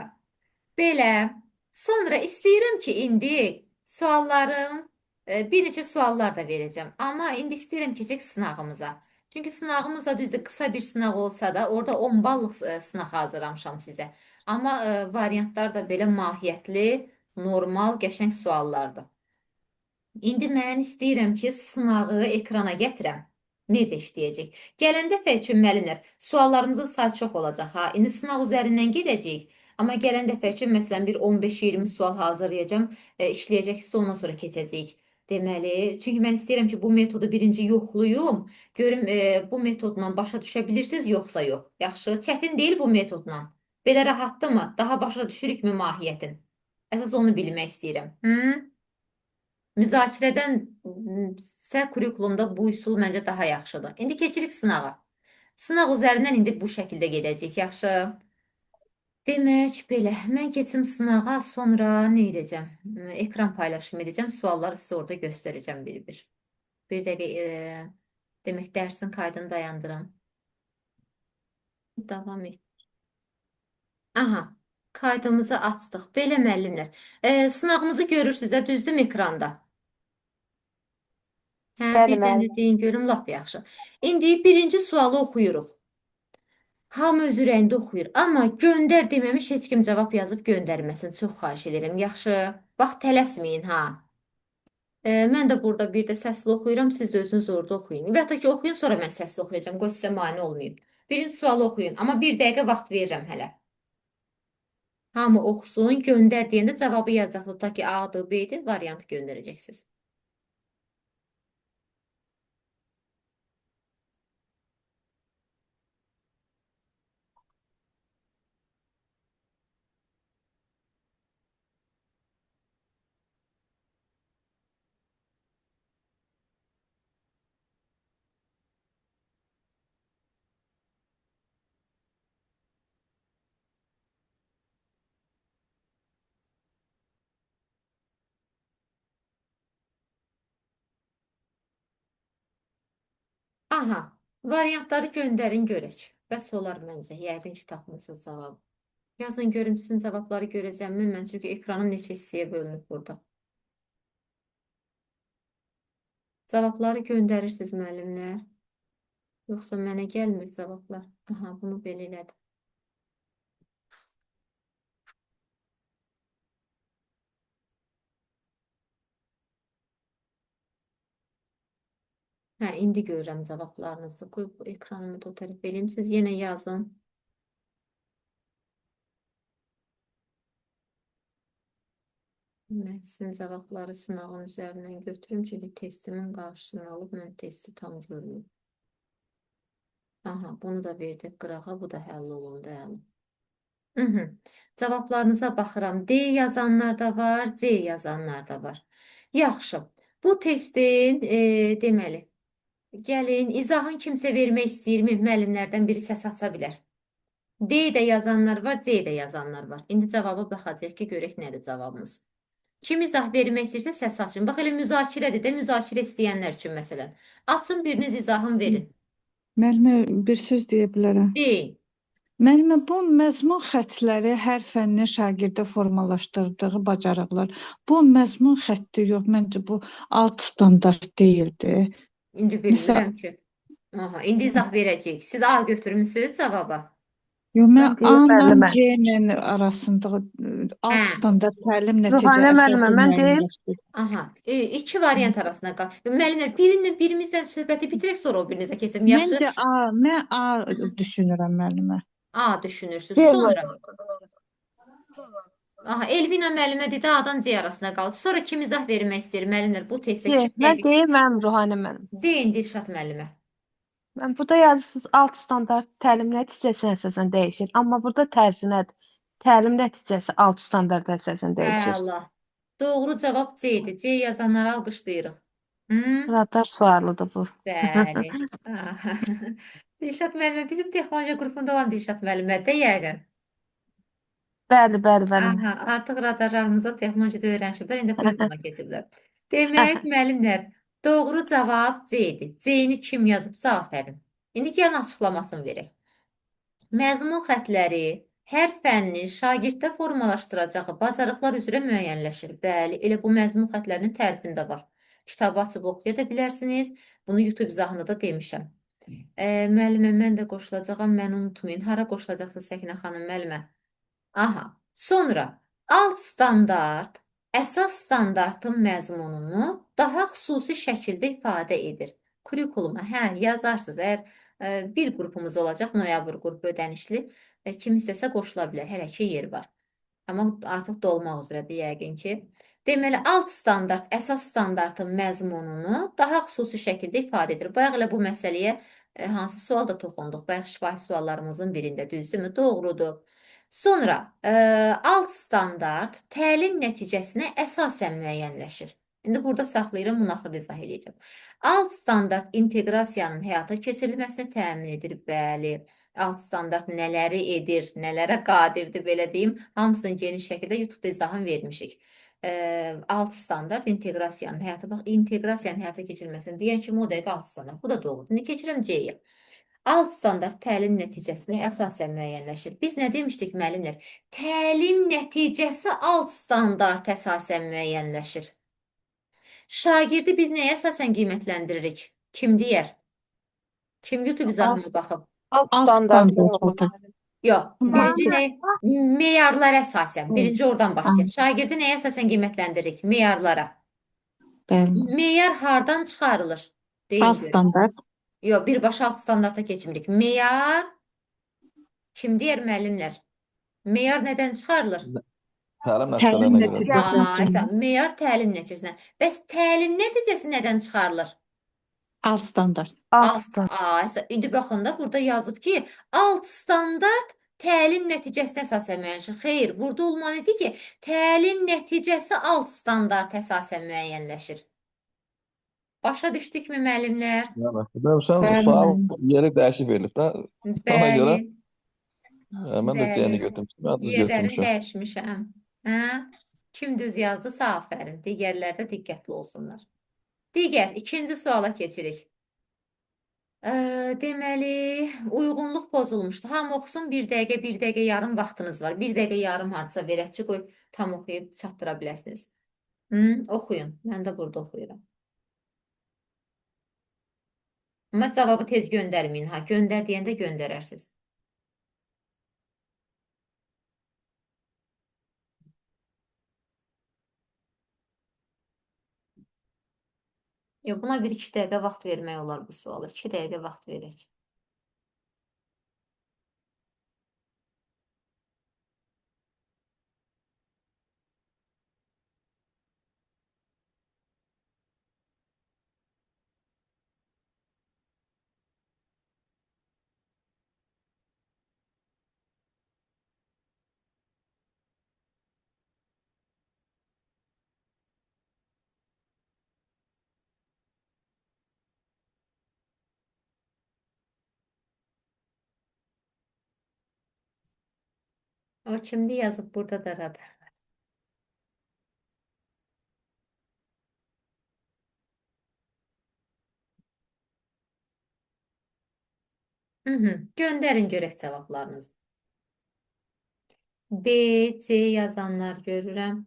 Belə. Sonra istəyirəm ki, indi suallarım, bir neçə suallar da verəcəm. Amma indi istəyirəm keçək sınağımıza. Çünki sınağımız da düzdür, qısa bir sınaq olsa da, orada 10 ballıq sınaq hazırlamışam sizə. Amma variantlar da belə mahiyyətli, normal, qəşəng suallardır. İndi mən istəyirəm ki, sınağı ekrana gətirəm. Necə işləyəcək? Gələn dəfə üçün müəllimlər, suallarımızın sayı çox olacaq ha. İndi sınaq üzərindən gedəcəyik. Amma gələn dəfə üçün məsələn bir 15-20 sual hazırlayacağam, işləyəcəksiniz, ondan sonra keçəcəyik. Deməli, çünki mən istəyirəm ki, bu metodu birinci yoxlayım, görüm bu metodla başa düşə bilirsiniz, yoxsa yox. Yaxşı, çətin deyil bu metodla. Belə rahatdırmı? Daha başa düşürükmü mahiyyətin? Əsas onu bilmək istəyirəm. Müzakirədən sə kurikulumda bu üsul məncə daha yaxşıdır. İndi keçirik sınağa. Sınaq üzərindən indi bu şəkildə gedəcək. Yaxşı. Demək belə, mən keçim sınağa, sonra nə edəcəm? Ekran paylaşım edəcəm, sualları sizə orada göstərəcəm bir-bir. Bir dəqiqə, demək dərsin kaydını dayandırım. Davam et. Aha, kaydımızı açdıq. Belə müəllimlər. Sınağımızı görürsünüz, düzdür ekranda? Hə, Bəli, bir dənə müəllim. deyin görüm, lap yaxşı. İndi birinci sualı oxuyuruq. Hamı öz ürəyində oxuyur. Amma göndər deməmiş heç kim cavab yazıb göndərməsin. Çox xahiş edirəm. Yaxşı. Bax, tələsməyin ha. Mən də burada bir də səsli oxuyuram. Siz də özünüz orada oxuyun. Və hətta ki, oxuyun, sonra mən səsli oxuyacağım. Qoy sizə mane olmayayım. Birinci sualı oxuyun. Amma bir dəqiqə vaxt verirəm hələ. Hamı oxusun, göndər deyəndə cavabı yazacaq. Tutaq ki, A-dır, B-dir, variantı göndərəcəksiniz. Aha, variantları göndərin görək. Bəs olar məncə. Yəqin ki, tapmısınız cavabı. Yazın görüm sizin cavabları görəcəmmi? Mən çünki ekranım neçə hissəyə bölünüb burada. Cavabları göndərirsiniz müəllimlər. Yoxsa mənə gəlmir cavablar. Aha, bunu belə elədim. Hə, indi görürəm cavablarınızı. Qoy bu ekranımı da o tərəf eləyim. Siz yenə yazın. Mən sizin cavabları sınağın üzərindən götürüm. Çünki testimin qarşısını alıb mən testi tam görmüyorum. Aha, bunu da verdik qırağa. Bu da həll olundu, həll. Cavablarınıza baxıram. D yazanlar da var, C yazanlar da var. Yaxşı. Bu testin deməli, gəlin, izahın kimsə vermək istəyirmi? Müəllimlərdən biri səs aça bilər. D də yazanlar var, C də yazanlar var. İndi cavaba baxacaq ki, görək nədir cavabımız. Kim izah vermək istəyirsə səs açın. Bax, elə müzakirədir də, müzakirə istəyənlər üçün məsələn. Açın, biriniz izahını verin. Müəllimə bir söz deyə bilərəm. Deyin. Müəllimə, bu məzmun xəttləri hər fənnin şagirdə formalaşdırdığı bacarıqlar. Bu məzmun xətti yox, məncə bu alt standart deyildi. İndi bilmirəm ki. Aha, indi izah verəcəyik. Siz A götürmüsünüz cavaba. Yox, mən Mən deyim A-la müəllimə. C-lə arasında alt Hə. standart təlim nəticə Ruhani müəllimə, əsası mən deyim. müəyyənləşdir. Aha, iki variant arasında qal. Müəllimlər, birimizdən söhbəti bitirək, sonra o birinizə keçim. Yaxşı. Məncə A, mən A düşünürəm müəllimə. A düşünürsünüz. Sonra. Aha, Elvina müəllimə dedi A-dan C arasında qalıb. Sonra kim izah vermək istəyir müəllimlər bu testə Deyil, kim mən dəqiq? deyim, mənim Ruhani müəllim. Deyin Dilşad müəllimə. Mən burada yazırsınız alt standart təlim nəticəsinə əsasən dəyişir. Amma burada tərsinədir. Təlim nəticəsi alt standart əsasən dəyişir. Əla. Doğru cavab C idi. C yazanları alqışlayırıq. Radar sualıdır bu. Bəli. Aha. Dilşad müəllimə bizim texnologiya qrupunda olan Dilşad müəllimə də yəqin. Bəli, bəli, bəli. Aha, artıq radarlarımızda texnologiyada öyrənişiblər, indi proqrama keçiblər. Demək, müəllimlər, doğru cavab C-dir. C-ni kim yazıbsa, afərin. İndi gəlin açıqlamasını verək. Məzmun xətləri hər fənnin şagirddə formalaşdıracağı bacarıqlar üzrə müəyyənləşir. Bəli, elə bu məzmun xətlərinin tərifində var. Kitabı açıb oxuya da bilərsiniz. Bunu YouTube izahında da demişəm. Müəllimə, mən də qoşulacağam, məni unutmayın. Hara qoşulacaqsınız Səkinə xanım müəllimə? Aha, sonra alt standart əsas standartın məzmununu daha xüsusi şəkildə ifadə edir. Kurikuluma, hə, yazarsınız. Əgər bir qrupumuz olacaq, noyabr qrupu ödənişli, kim istəsə qoşula bilər, hələ ki yer var. Amma artıq dolmaq üzrədir yəqin ki. Deməli, alt standart, əsas standartın məzmununu daha xüsusi şəkildə ifadə edir. Bayaq elə bu məsələyə hansı sual da toxunduq? Bayaq şifahi suallarımızın birində, düzdürmü? Doğrudur. Sonra alt standart təlim nəticəsinə əsasən müəyyənləşir. İndi burada saxlayıram, bunu axırda izah edəcəm. Alt standart inteqrasiyanın həyata keçirilməsini təmin edir. Bəli. Alt standart nələri edir, nələrə qadirdir, belə deyim. Hamısını geniş şəkildə YouTube-da izahını vermişik. Alt standart inteqrasiyanın həyata, bax, inteqrasiyanın həyata keçirilməsini deyən kimi o dəqiqə alt standart. Bu da doğrudur. İndi keçirəm C-yə. Alt standart təlim nəticəsinə əsasən müəyyənləşir. Biz nə demişdik müəllimlər? Təlim nəticəsi alt standart əsasən müəyyənləşir. Şagirdi biz nəyə əsasən qiymətləndiririk? Kim deyər? Kim YouTube izahına baxıb? Alt Alt standart standart. Yox, birinci Matematik. nə? Meyarlara əsasən. Birinci oradan başlayaq. Şagirdi nəyə əsasən qiymətləndiririk? Meyarlara. Bəli. Meyar hardan çıxarılır? Deyin Alt görün. standart. Yox, birbaşa alt standarta keçmirik. Meyar kim deyər müəllimlər? Meyar nədən çıxarılır? Təlim Təlim nəticələrinə görə. nəticəsinə Aa, sonra. meyar təlim nəticəsindən. Bəs təlim nəticəsi nədən çıxarılır? Alt standart. Alt standart. İndi baxın da burada yazıb ki, alt standart təlim nəticəsinə əsasən müəyyənləşir. Xeyr, burada olmalı idi ki, təlim nəticəsi alt standart əsasən müəyyənləşir. Başa düşdükmü müəllimlər? Yəni, görürsən, Bəli, sual müəllim. yeri dəyişib verilib də. Ona Bəli, görə mən də C-ni bəli. götürmüşəm. Mən düz Yerlərini götürmüşəm. dəyişmişəm. Hə? Kim düz yazdısa afərin. Digərlər də diqqətli olsunlar. Digər, ikinci suala keçirik. Deməli, uyğunluq pozulmuşdu. Hamı oxusun, 1 dəqiqə, 1 dəqiqə yarım vaxtınız var. 1 dəqiqə yarım hardasa verəcək, qoy tam oxuyub çatdıra biləsiniz. Oxuyun. Mən də burada oxuyuram. Amma cavabı tez göndərməyin. Ha, göndər deyəndə göndərərsiniz. Yox, buna 1-2 dəqiqə vaxt vermək olar bu suala. 2 dəqiqə vaxt verək. O kimdi yazıb burada da rada. Göndərin görək cavablarınızı. B, C yazanlar görürəm.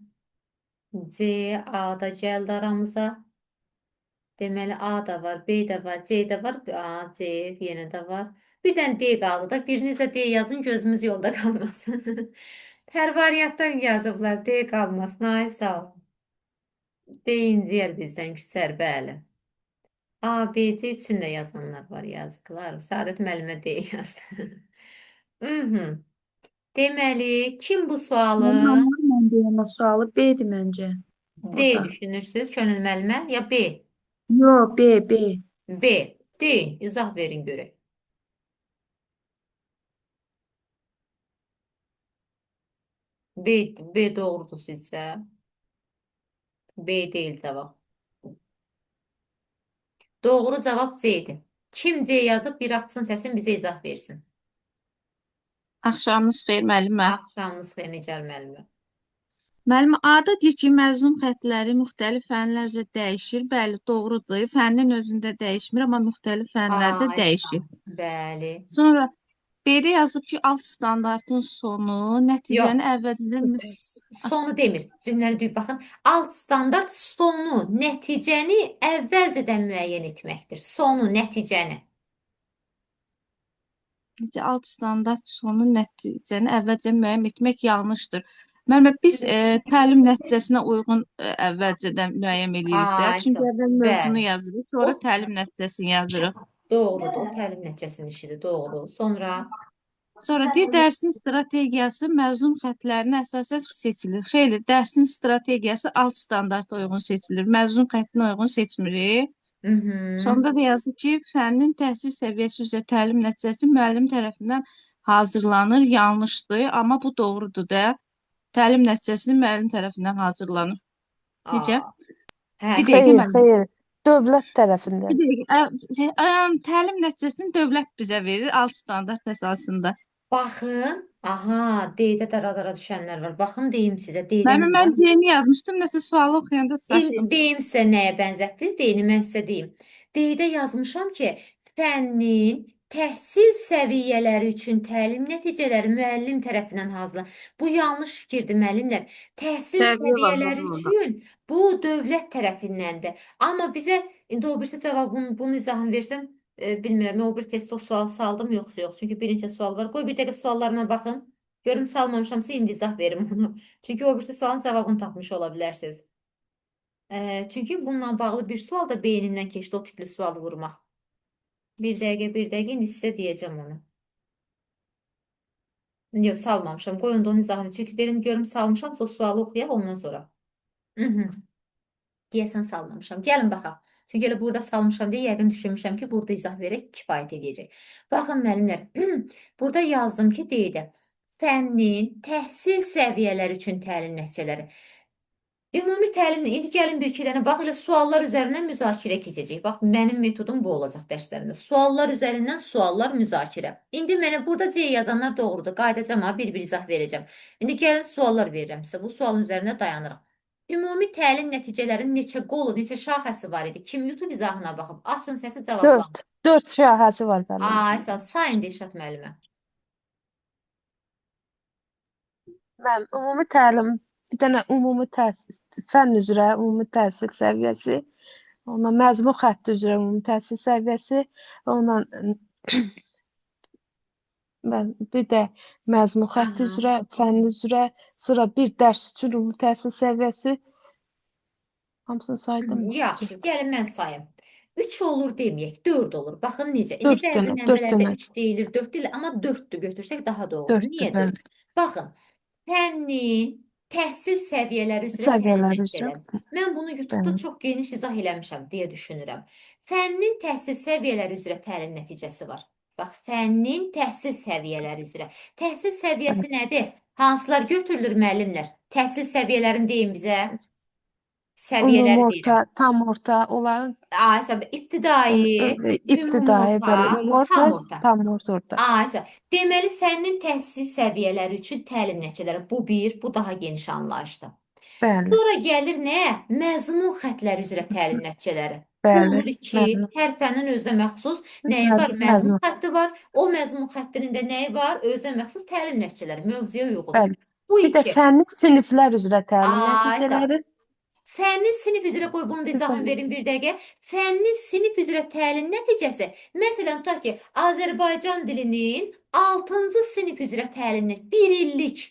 C, A da gəldi aramıza. Deməli, A da var, B də var, C də var. A, C yenə də var. Bir dənə D qaldı da. Biriniz də D yazın, gözümüz yolda qalmasın. Hər variantdan yazıblar, D qalmasın. Ay, sağ ol. D inciyər bizdən küsər, bəli. A, B, C üçün də yazanlar var, yazıqlar. Saadət müəllimə D yazdı. Deməli, kim bu sualı Mən deyəm o sualı B-dir məncə. D düşünürsünüz könül müəllimə ya B? Yox, B. B. Deyin, izah verin görək. B doğrudur sizcə? B deyil cavab. Doğru cavab C-dir. Kim C yazıb bir açsın səsin bizə izah versin. Axşamınız xeyir müəllimə. Axşamınız xeyir Nigar müəllimə. Müəllim, A-da deyir ki, məzmun xəttləri müxtəlif fənlər üzrə dəyişir. Bəli, doğrudur. Fənnin özündə dəyişmir, amma müxtəlif fənlərdə Ay, dəyişir. Bəli. Sonra B-də yazıb ki, alt standartın sonu nəticəni əvvəlcədən Sonu demir. Cümləni deyib baxın. Alt standart sonu, nəticəni əvvəlcədən müəyyən etməkdir. Sonu, nəticəni. alt standart sonu nəticəni əvvəlcədən müəyyən etmək yanlışdır. Müəllimə, biz təlim nəticəsinə uyğun əvvəlcədən müəyyən edirik də. Ay, Çünki əvvəl mövzunu bəli. yazırıq, sonra O- təlim nəticəsini yazırıq. Doğrudur. O təlim nəticəsinin işidir. Doğru. Sonra Sonra deyir, dərsin strategiyası məzmun xəttlərinə əsasən seçilir. Xeyli, dərsin strategiyası alt standarta uyğun seçilir. Məzmun xəttinə uyğun seçmirik. Sonda da yazır ki, fənnin təhsil səviyyəsi üzrə təlim nəticəsi müəllim tərəfindən hazırlanır. Yanlışdır, amma bu doğrudur da. Təlim nəticəsini müəllim tərəfindən hazırlanır. Necə? Hə, Bir sən dəqiqə Xeyr, müəllim. xeyr. Dövlət Bir tərəfindən. dəqiqə. Təlim nəticəsini dövlət bizə verir 6 standart əsasında. baxın. Aha, D-də də radara düşənlər var. Baxın deyim sizə, D-də nə Müəllim, var? mən C-ni yazmışdım, nəsə sualı oxuyanda çaşdım. Deyim sizə nəyə bənzətdiniz? Deyini mən sizə deyim. D-də yazmışam ki, fənnin təhsil səviyyələri üçün təlim nəticələri müəllim tərəfindən hazırlanır. Bu yanlış fikirdir müəllimlər. Təhsil Səviyyə var səviyyələri bunun da. üçün bu dövlət tərəfindəndir. Amma bizə indi o birisi cavabını, bunun izahını versəm, bilmirəm, mən o bir testdə o sual saldım yoxsa yox. Çünki bir neçə sual var. Qoy bir dəqiqə suallarıma baxım. Görüm salmamışamsa indi izah verim onu. Çünki o birisi sualın cavabını tapmış ola bilərsiniz. Çünki bununla bağlı bir sual da beynimdən keçdi, o tipli sualı vurmaq. Bir dəqiqə, indi sizə deyəcəm onu. Yox, salmamışam. Qoy onda onun izahını. Çünki dedim, görüm salmışamsa o sualı oxuyaq ondan sonra. Deyəsən salmamışam. Gəlin baxaq. Çünki elə burada salmışam deyə yəqin düşünmüşəm ki, burada izah verək kifayət edəcək. Baxın müəllimlər, burada yazdım ki, deyir fənnin təhsil səviyyələri üçün təlim nəticələri. Ümumi təlimlə indi gəlin bir-iki dənə bax elə suallar üzərindən müzakirə keçəcək. Bax mənim metodum bu olacaq dərslərimdə. Suallar üzərindən suallar müzakirə. İndi mənə burada C yazanlar doğrudur. Qayıdacağam ha, bir-bir izah verəcəm. İndi gəlin suallar verirəm sizə. Bu sualın üzərində dayanırıq. Ümumi təlim nəticələrinin neçə qolu, neçə şaxəsi var idi? Kim YouTube izahına baxıb açın səsi cavablandır. 4 şahəsi var müəllim. Ay, sağ sayın Dilşad müəllimə. Mən ümumi təlim, bir dənə ümumi təhsil, fənn üzrə ümumi təhsil səviyyəsi, ondan məzmun xətti üzrə ümumi təhsil səviyyəsi, ondan bir də məzmun xətti Aha. üzrə, fənn üzrə, sonra bir dərs üçün ümumi təhsil səviyyəsi. Hamısını saydım mı? Yaxşı, gəlin mən sayım. 3 olur deməyək, 4 olur. Baxın necə. İndi 4 bəzi dənə, 4 mənbələrdə dənə, 3 deyilir, 4 deyilir, amma 4-dür götürsək daha doğrudur. 4 Niyə 4? bəli. Baxın, fənnin təhsil səviyyələri üzrə təlim Səviyyələri üzrə, nəticələri. Mən bunu YouTube-da bəli. çox geniş izah eləmişəm deyə düşünürəm. Fənnin təhsil səviyyələri üzrə təlim nəticəsi var. Bax, fənnin təhsil səviyyələri üzrə. Təhsil səviyyəsi nədir? Hansılar götürülür müəllimlər? Təhsil səviyyələrini deyin bizə. Ümumi Səviyyələri deyirəm. orta, tam orta, onların Ayşə, ibtidai, ibtidai, ümumorta, bəli, ümumi orta, tam orta. tam orta. Ayşə, deməli fənnin təhsil səviyyələri üçün təlim nəticələri. Bu bir, bu daha geniş anlayışdır. Bəli, Sonra gəlir nə? Məzmun xəttləri üzrə təlim nəticələri. Bu bəli, olur ki, məzmun, hər fənnin özünə məxsus nəyi var? Məzmun məzmun, xətti var. O məzmun xəttinin də nəyi var? Özünə məxsus təlim nəticələri, mövzuya uyğun. bəli. Bu Bir də iki. fənni siniflər üzrə təlim Ayşə, nəticələri, fənni sinif üzrə qoy bunun da izahını siniflər verin bir dəqiqə. Fənni sinif üzrə təlim nəticəsi. Məsələn, tutaq ki, Azərbaycan dilinin 6-cı sinif üzrə təlim nəticəsi 1 illik.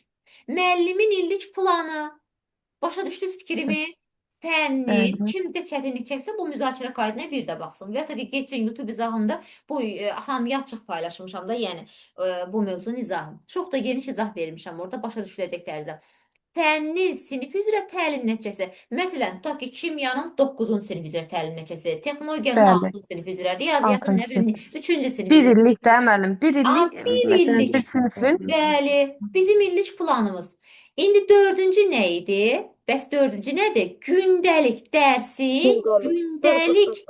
Müəllimin illik planı. Başa düşdünüz fikrimi? Fənnin bəli, kimdə çətinlik çəksə bu müzakirə qaydına bir də baxsın. Və ya da ki, keçən YouTube izahımda bu hamıya açıq paylaşmışam da, yəni bu mövzunun izahını. Çox da geniş izah vermişəm orada başa düşüləcək tərzdə. Fənnin sinif üzrə təlim nəticəsi. Məsələn, tutaq ki, kimyanın 9-cu sinif üzrə təlim nəticəsi, texnologiyanın bəli, 6-cı sinif üzrə, riyaziyyatın nə 6-cı bilim sinif. 3-cü sinif 1 üzrə. illik də müəllim, 1 illik, Bir məsələn, illik. bir sinifin, Bəli, bizim illik planımız. İndi 4-cü nə idi? Bəs 4-cü nədir? Gündəlik dərsin, gündəlik.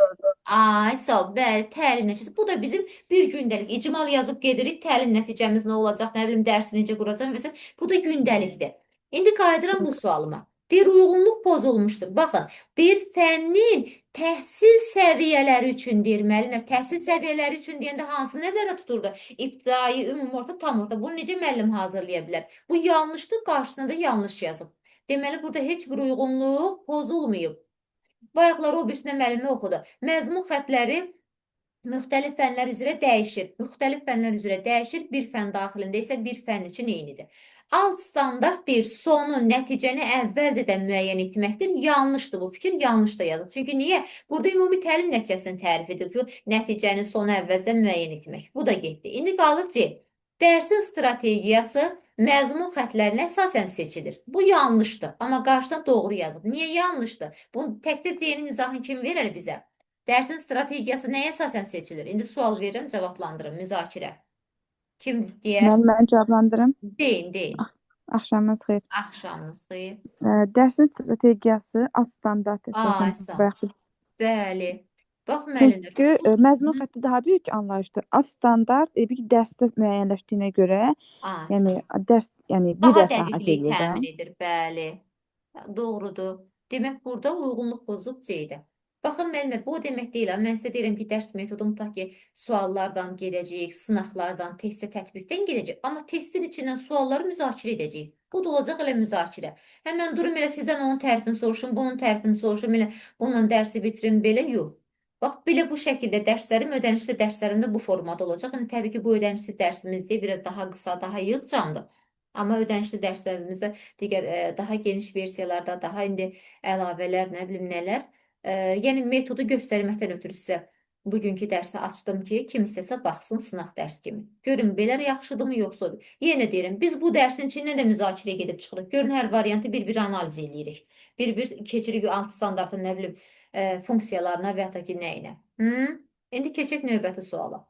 Ay, sağ ol, bəli, təlim nəticəsi. Bu da bizim bir gündəlik. İcmal yazıb gedirik, təlim nəticəmiz nə olacaq, nə bilim, dərsi necə quracam və s. Bu da gündəlikdir. İndi qayıdıram bu sualıma. Deyir, uyğunluq pozulmuşdur. Baxın, deyir, fənnin təhsil səviyyələri üçün deyir müəllimlər. Təhsil səviyyələri üçün deyəndə hansı nəzərdə tuturdu? İbtidai, ümumorta, tam orta. Bunu necə müəllim hazırlaya bilər? Bu yanlışdır, qarşısına da yanlış yazıb. Deməli, burada heç bir uyğunluq pozulmayıb. Bayaqlar o birisində müəllimə oxudu. Məzmun xəttləri müxtəlif fənlər üzrə dəyişir. Müxtəlif fənlər üzrə dəyişir. Bir fənn daxilində isə bir fənn üçün eynidir. Alt standart deyir, sonu, nəticəni əvvəlcədən müəyyən etməkdir. Yanlışdır bu fikir, yanlış da yazıb. Çünki niyə? Burada ümumi təlim nəticəsini tərif edib ki, nəticəni sonu əvvəlcədən müəyyən etmək. Bu da getdi. İndi qalır C. Dərsin strategiyası məzmun xəttlərinə əsasən seçilir. Bu yanlışdır, amma qarşıdan doğru yazıb. Niyə yanlışdır? Bu təkcə C-nin izahını kim verər bizə? Dərsin strategiyası nəyə əsasən seçilir? İndi sual verirəm, cavablandırın. Müzakirə. Kim deyər? Mən cavablandırım. Deyin. Axşamınız xeyir. Axşamınız xeyir. Dərsin strategiyası az standart əsasən Asa. bayaq Bəli. Bax müəllimlər. çünki məzmun xətti daha böyük anlayışdır. Az standart bir dərsdə müəyyənləşdiyinə görə, Asa. yəni dərs, yəni bir Daha dərs rahat dəqiqlik eləyir də. təmin edir, bəli. Doğrudur. Demək burada uyğunluq pozub C-də. Baxın müəllimlər, bu o demək deyil. Mən sizə deyirəm ki, dərs metodum tutaq ki, suallardan gedəcəyik, sınaqlardan, testə tətbiqdən gedəcək. Amma testin içindən sualları müzakirə edəcəyik. Bu da olacaq elə müzakirə. Həmən durum elə sizdən onun tərifini soruşun, bunun tərifini soruşun, elə bununla dərsi bitirin, belə yox. Bax, belə bu şəkildə dərslərim, ödənişli dərslərim də bu formada olacaq. Yəni, təbii ki, bu ödənişsiz dərsimiz deyil, biraz daha qısa, daha yığcamdır. Amma ödənişli dərslərimizdə digər daha geniş versiyalarda, daha indi əlavələr, nə bilim nələr. Yəni metodu göstərməkdən ötürü sizə bugünkü dərsi açdım ki, kim istəsə baxsın sınaq dərs kimi. Görün belə yaxşıdırmı yoxsa? Yenə deyirəm, biz bu dərsin içindən də müzakirə edib çıxırıq. Görün hər variantı bir-bir analiz edirik. Bir-bir keçirik alt standartın nə bilim funksiyalarına və ya da ki nəyinə. İndi keçək növbəti suala.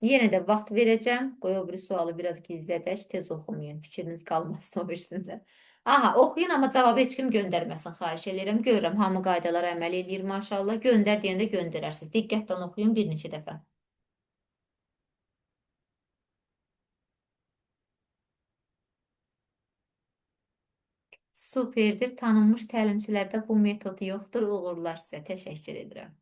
Yenə də vaxt verəcəm. Qoy o biri sualı biraz gizlədək, tez oxumayın. Fikriniz qalmasın o birisində. Aha, oxuyun, amma cavabı heç kim göndərməsin, xahiş edirəm. Görürəm, hamı qaydalara əməl edir, maşallah. Göndər deyəndə göndərərsiniz. Diqqətlə oxuyun bir neçə dəfə. Superdir. Tanınmış təlimçilərdə bu metod yoxdur. Uğurlar sizə. Təşəkkür edirəm.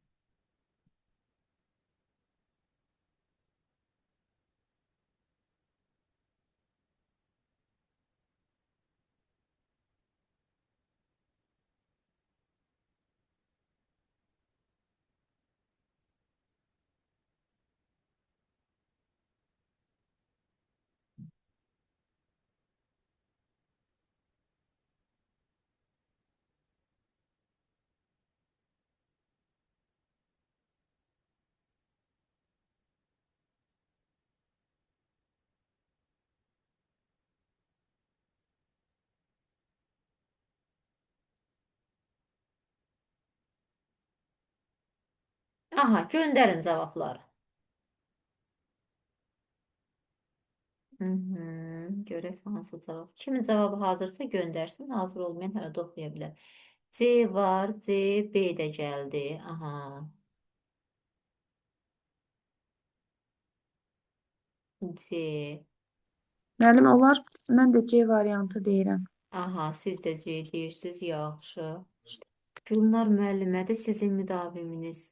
Aha, göndərin cavabları. Görək hansı cavab. Kimin cavabı hazırsa göndərsin. Hazır olmayan hələ də oxuya bilər. C var, C, B də gəldi. Aha. C. Müəllim, onlar mən də C variantı deyirəm. Aha, siz də C deyirsiniz. Yaxşı. Gülnar müəllimə də sizin müdaviminiz.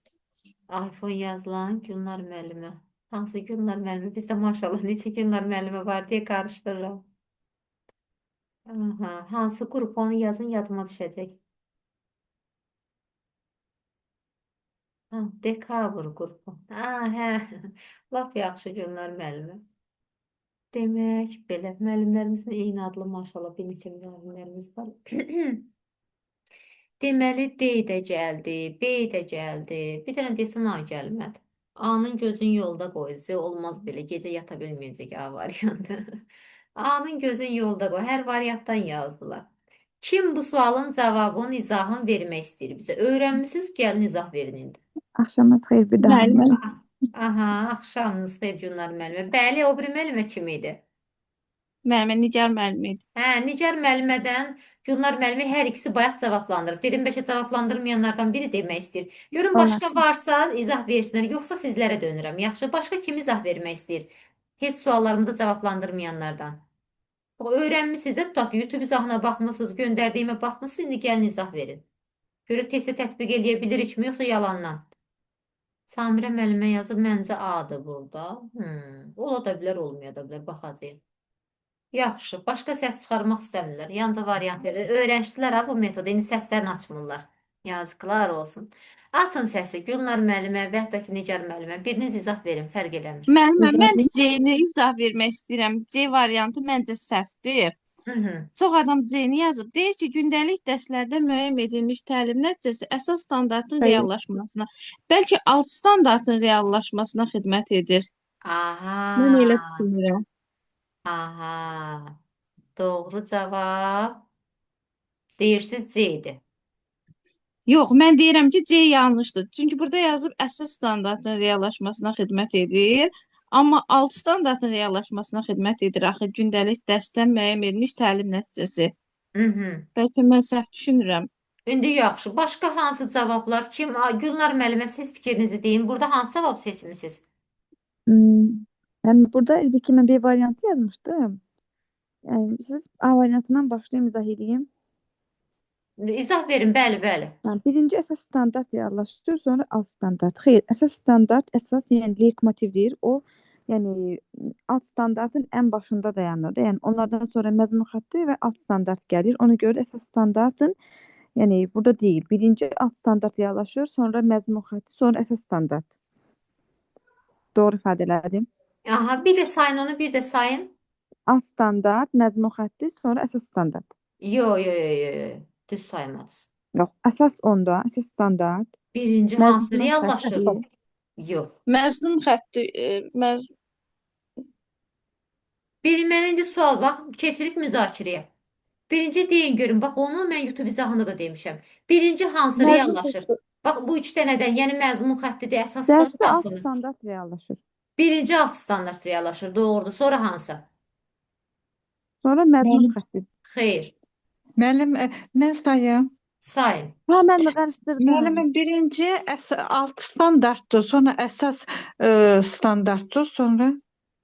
iPhone yazılan Gülnar müəllimə. Hansı Gülnar müəllimə? Bizdə maşallah neçə Gülnar müəllimə var deyə qarışdırıram. Aha, hansı qrup onu yazın yadıma düşəcək. Ha, dekabr qrupu. Ha, hə. Lap yaxşı Gülnar müəllimə. Demək, belə müəllimlərimizin eyni adlı maşallah bir neçə müəllimlərimiz var. Deməli, D də gəldi, B də gəldi. Bir dənə desən A gəlmədi. A-nın gözün yolda qoy. Z olmaz belə. Gecə yata bilməyəcək A variantı. A-nın gözün yolda qoy. Hər variantdan yazdılar. Kim bu sualın cavabının izahını vermək istəyir bizə? Öyrənmisiniz? Gəlin izah verin indi. Axşamınız xeyir bir daha. Müəllim. Aha, axşamınız xeyir Gülnar müəllimə. Bəli, o biri müəllimə kim idi? Müəllimə Nigar müəllim idi. Hə, Nigar müəllimədən Gülnar müəllimi hər ikisi bayaq cavablandırıb. Dedim bəlkə cavablandırmayanlardan biri demək istəyir. Görün başqa varsa izah versinlər, yoxsa sizlərə dönürəm. Yaxşı, başqa kim izah vermək istəyir? Heç suallarımızı cavablandırmayanlardan. Öyrənmisiniz də, tutaq ki, YouTube izahına baxmısınız, göndərdiyimə baxmısınız, indi gəlin izah verin. Görək testə tətbiq eləyə bilirikmi, yoxsa yalandan? Samirə müəllimə yazıb, məncə A-dır burada. Ola da bilər, olmaya da bilər, baxacağıq. Yaxşı, başqa səs çıxarmaq istəmirlər. Yalnızca variant verir. Öyrəncilər ha bu metodu, indi səslərini açmırlar. Yazıqlar olsun. Açın səsi, Gülnar müəllimə və yaxud da ki, Nigar müəllimə. Biriniz izah verin, fərq eləmir. Müəllimə, mən C-ni izah vermək istəyirəm. C variantı məncə səhvdir. Çox adam C-ni yazıb. Deyir ki, gündəlik dərslərdə müəyyən edilmiş təlim nəticəsi əsas standartın reallaşmasına, bəlkə alt standartın reallaşmasına xidmət edir. Aha. Mən elə düşünürəm. Aha. Doğru cavab. Deyirsiniz C-dir. Yox, mən deyirəm ki, C yanlışdır. Çünki burada yazıb əsas standartın reallaşmasına xidmət edir. Amma 6 standartın reallaşmasına xidmət edir axı gündəlik dərsdən müəyyən edilmiş təlim nəticəsi. Mhm. Bəlkə mən səhv düşünürəm. İndi yaxşı. Başqa hansı cavablar? Gülnar müəllimə siz fikrinizi deyin. Burada hansı cavab seçmisiniz? Hmm, Yani burada elbette ben bir varyantı yazmıştım. Yani siz A variantından başlayayım izah edeyim. İzah verin. Bəli, bəli. Yani birinci esas standart reallaşır, sonra alt standart. Hayır, esas standart esas yani leitmotivdir. O yani alt standartın en başında dayanır. Yani onlardan sonra məzmun xətti ve alt standart gelir. Ona göre esas standartın yani burada değil. Birinci alt standart reallaşır, sonra məzmun xətti, sonra esas standart. Doğru ifade elədim. Aha, bir də sayın onu, bir də sayın. Alt standart, məzmun xətti, sonra esas standart. Yo, yo, yo, yo, yo. Düz saymadınız. Yox, əsas onda, əsas standart, Birinci hansı məzmun reallaşır? xətti. Yox. Məzmun xətti Birinci sual, bax, keçirik müzakirəyə. Birinci deyin görün, bax onu mən YouTube izahında da demişəm. Birinci hansı Məzmun reallaşır? xətti. Bax bu üç dənədən, yəni məzmun xəttidir, əsas Dərsdə alt hansıdır? standart reallaşır. Birinci alt standart reallaşır, doğrudur. Sonra hansı? Sonra məzmun Müəllim, xətti. Xeyr. müəllim, mən sayım. Sayın. Ha, mən də qarışdırdım. Müəllimim birinci alt standartdır, sonra əsas standartdır, sonra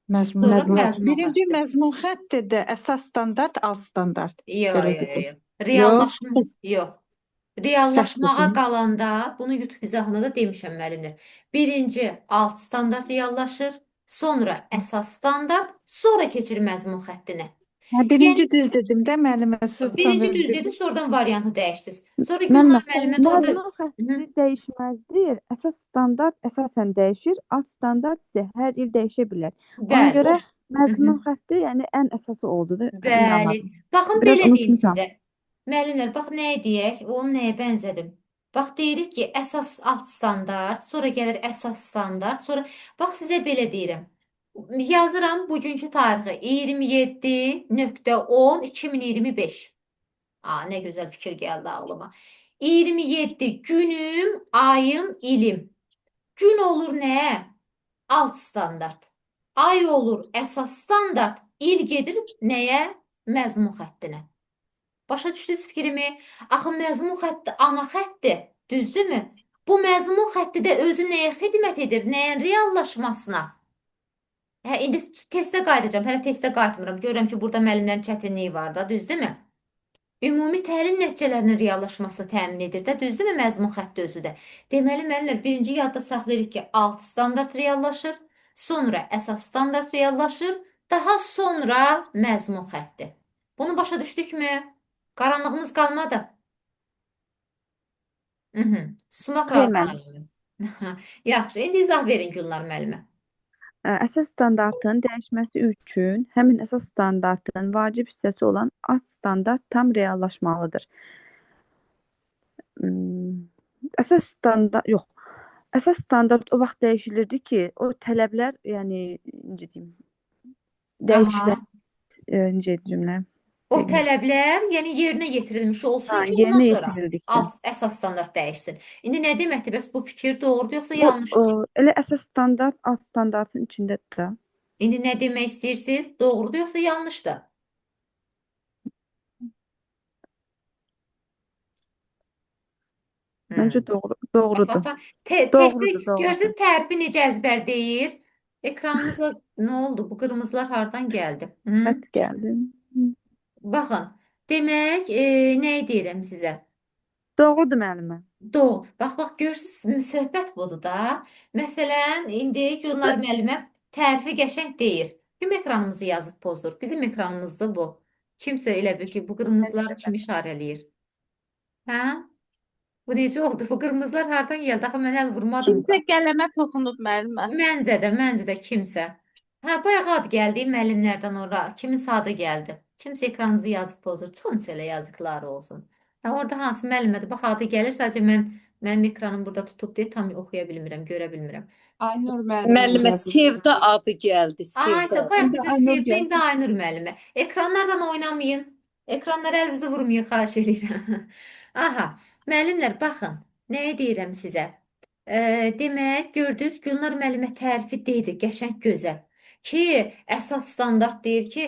məzmun Sonra xətti. məzmun Birinci xətti. məzmun xəttidir, əsas standart, alt standart. Yo, Belə yo, yo, dedim. yo. Yox, Reallaşma, yox. səhv Reallaşmağa dedim. qalanda, bunu YouTube izahında da demişəm müəllimlər. Birinci alt standart reallaşır, sonra əsas standart, sonra keçir məzmun xəttinə. Hə, birinci Yəni düz dedim də müəllimə, siz birinci sonra düz dedi, sonradan variantı dəyişdiniz. Sonra Mən Gülnar müəllimə də orada məzmun xətti dəyişməzdir. Əsas standart əsasən dəyişir, alt standart isə hər il dəyişə bilər. Ona bəli, görə Hı -hı. məzmun xətti yəni ən əsası oldu da Bəli. inanmadım. Baxın Biraz belə deyim unutmuşam. sizə. Müəllimlər, bax nəyə deyək? Onu nəyə bənzədim? Bax deyirik ki, əsas alt standart, sonra gəlir əsas standart, sonra bax sizə belə deyirəm. Yazıram bugünkü tarixi 27.10.2025. Aa, nə gözəl fikir gəldi ağlıma. 27 günüm, ayım, ilim. Gün olur nə? Alt standart. Ay olur əsas standart. İl gedir nəyə? Məzmun xəttinə. Başa düşdünüz fikrimi? Axı məzmun xətti ana xəttdir. Düzdürmü? Bu məzmun xətti də özü nəyə xidmət edir? Nəyin reallaşmasına? Hə, indi testə qayıdacağam. Hələ testə qayıtmıram. Görürəm ki, burada müəllimlərin çətinliyi var da, düzdürmü? Ümumi təlim nəticələrinin reallaşması təmin edir də, düzdürmü məzmun xətti özü də. Deməli, müəllimlər birinci yadda saxlayırıq ki, alt standart reallaşır, sonra əsas standart reallaşır, daha sonra məzmun xətti. Bunu başa düşdükmü? Qaranlığımız qalmadı. Sumaq Xeyr razı müəllim. qaldı. Yaxşı, indi izah verin Gülnar müəllimə. Əsas standartın dəyişməsi üçün həmin əsas standartın vacib hissəsi olan alt standart tam reallaşmalıdır. Əsas standart yox. Əsas standart o vaxt dəyişilirdi ki, o tələblər, yəni necə deyim, dəyişilən necə cümlə? O tələblər, yəni yerinə yetirilmiş olsun ki, ondan Yerinə sonra yetirildikdə. əsas standart dəyişsin. İndi nə deməkdir? Bəs bu fikir doğrudur yoxsa Bu yanlışdır? elə əsas standart alt standartın içindədir də. İndi nə demək istəyirsiniz? Doğrudur yoxsa yanlışdır? Məncə doğrudur. Bax. Doğrudur, doğrudur. Görürsünüz tərifə necə əzbər deyir? Ekranımızda nə oldu? Bu qırmızılar hardan gəldi? Xətt gəldi. Baxın, demək, nə deyirəm sizə? Doğrudur müəllimə. Doğru. Bax, görürsünüz, söhbət budur da. Məsələn, indi Gülnar müəllimə tərifi qəşəng deyir. Kim ekranımızı yazıb pozur? Bizim ekranımızdır bu. Kimsə elə bil ki, bu qırmızılar kim işarələyir? Hə? Bu necə oldu? Bu qırmızılar hardan gəldi? Axı mən əl vurmadım kimsə da. qələmə toxunub müəllimə. Məncə də kimsə. Hə, bayaq ad gəldi müəllimlərdən ora. Kiminsə adı gəldi. Kimsə ekranımızı yazıb pozur. Çıxın şöyle yazıqlar olsun. Hə, orada hansı müəllimədir? Bax, adı gəlir. Sadəcə mənim ekranım burada tutub deyə tam oxuya bilmirəm, görə bilmirəm. Aynur Müəllimə müəllimə. Sevda adı gəldi, Ay, Sevda. bayaq bizə Aynur Sevda, indi Aynur müəllimə. Ekranlardan oynamayın. Ekranlara əlinizi vurmayın, xahiş edirəm. Aha, müəllimlər, baxın. Nəyə deyirəm sizə? Demək, gördünüz, Gülnar müəllimə tərifi deyildi, qəşəng, gözəl. Ki, əsas standart deyir ki,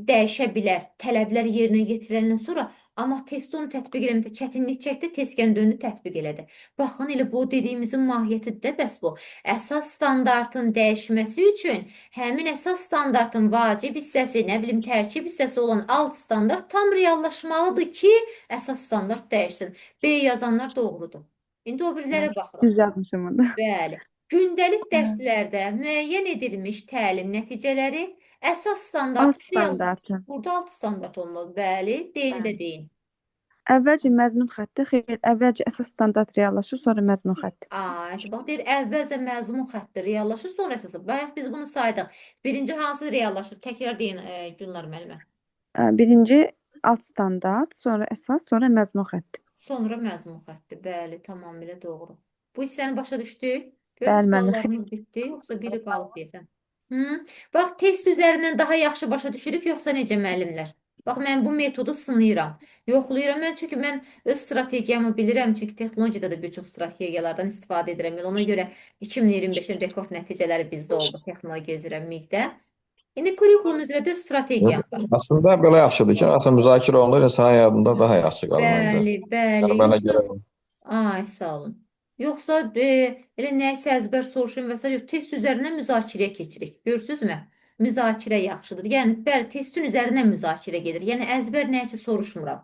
dəyişə bilər, tələblər yerinə yetiriləndən sonra, amma testi onu tətbiq eləmədə çətinlik çəkdi, tezkən döndü tətbiq elədi. Baxın, elə bu dediyimizin mahiyyətidir də bəs bu. Əsas standartın dəyişməsi üçün həmin əsas standartın vacib hissəsi, nə bilim, tərkib hissəsi olan alt standart tam reallaşmalıdır ki, əsas standart dəyişsin. B yazanlar doğrudur. İndi o birilərə baxırıq. Düz yazmışım onu. Bəli. Gündəlik dərslərdə müəyyən edilmiş təlim nəticələri əsas Alt standartı standartı. burada alt standart olmalı. Bəli, deyini də deyin. Əvvəlcə məzmun xətti, xeyr, əvvəlcə əsas standart reallaşır, sonra məzmun xətti. Bax, deyir, əvvəlcə məzmun xətti reallaşır, sonra əsası. Bayaq biz bunu saydıq. Birinci hansı reallaşır? Təkrar deyin, Gülnar müəllimə. Birinci alt standart, sonra əsas, sonra məzmun xətti. Sonra məzmun xətti. Bəli, tamamilə doğru. Bu hissəni başa düşdük. Bəli, Görün, müəllim. suallarımız bitdi, yoxsa biri qalıb deyəsən. Bax, test üzərindən daha yaxşı başa düşürük, yoxsa necə müəllimlər? Bax, mən bu metodu sınayıram, yoxlayıram. Çünki mən öz strategiyamı bilirəm. Çünki texnologiyada da bir çox strategiyalardan istifadə edirəm. Ona görə 2025-in rekord nəticələri bizdə oldu texnologiya üzrə MİQ-də. İndi kurikulum üzrə də öz strategiyam var. Aslında belə yaxşıdır ki, aslında müzakirə olunur, insan yadında daha yaxşı qalır məncə. Bəli, bəli. Yəni mənə Yoxsa görə. Ay, sağ olun. Yoxsa elə nəysə əzbər soruşun və s. yox, test üzərindən müzakirəyə keçirik. Görürsünüzmü? Müzakirə yaxşıdır. Yəni, bəli, testin üzərindən müzakirə gedir. Yəni, əzbər nəysə soruşmuram.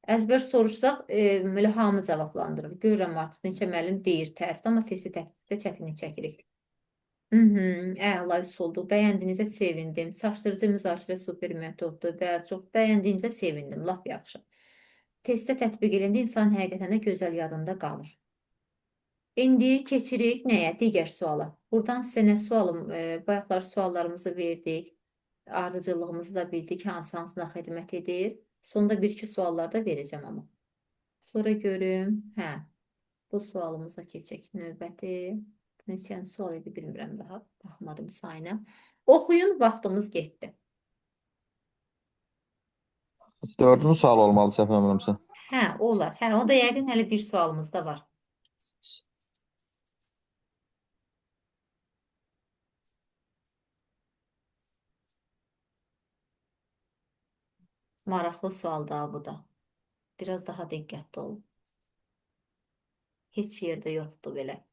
Əzbər soruşsaq, elə hamı cavablandırır. Görürəm artıq neçə müəllim deyir tərifdə, amma testi tətbiqdə çətinlik çəkirik. Əla üsuldur. Bəyəndiyinizə sevindim. Çaşdırıcı müzakirə super metoddur. Bəli, çox bəyəndiyinizə sevindim. Lap yaxşı. Testdə tətbiq edəndə insan həqiqətən də gözəl yadında qalır. İndi keçirik nəyə? Digər suala. Buradan sizə nə sualım? Bayaqlar suallarımızı verdik. Ardıcıllığımızı da bildik. Hansı-hansına xidmət edir. Sonda bir-iki suallar da verəcəm amma. Sonra görüm. Bu sualımıza keçək. Növbəti. Neçə sual idi bilmirəm daha. Baxmadım sayına. Oxuyun, vaxtımız getdi. 4-cü sual olmalı, səhv etmirəmsə. Olar. O da yəqin hələ bir sualımız da var. Maraqlı sual da bu da. Biraz daha diqqətli olun. Heç yerdə yoxdur belə.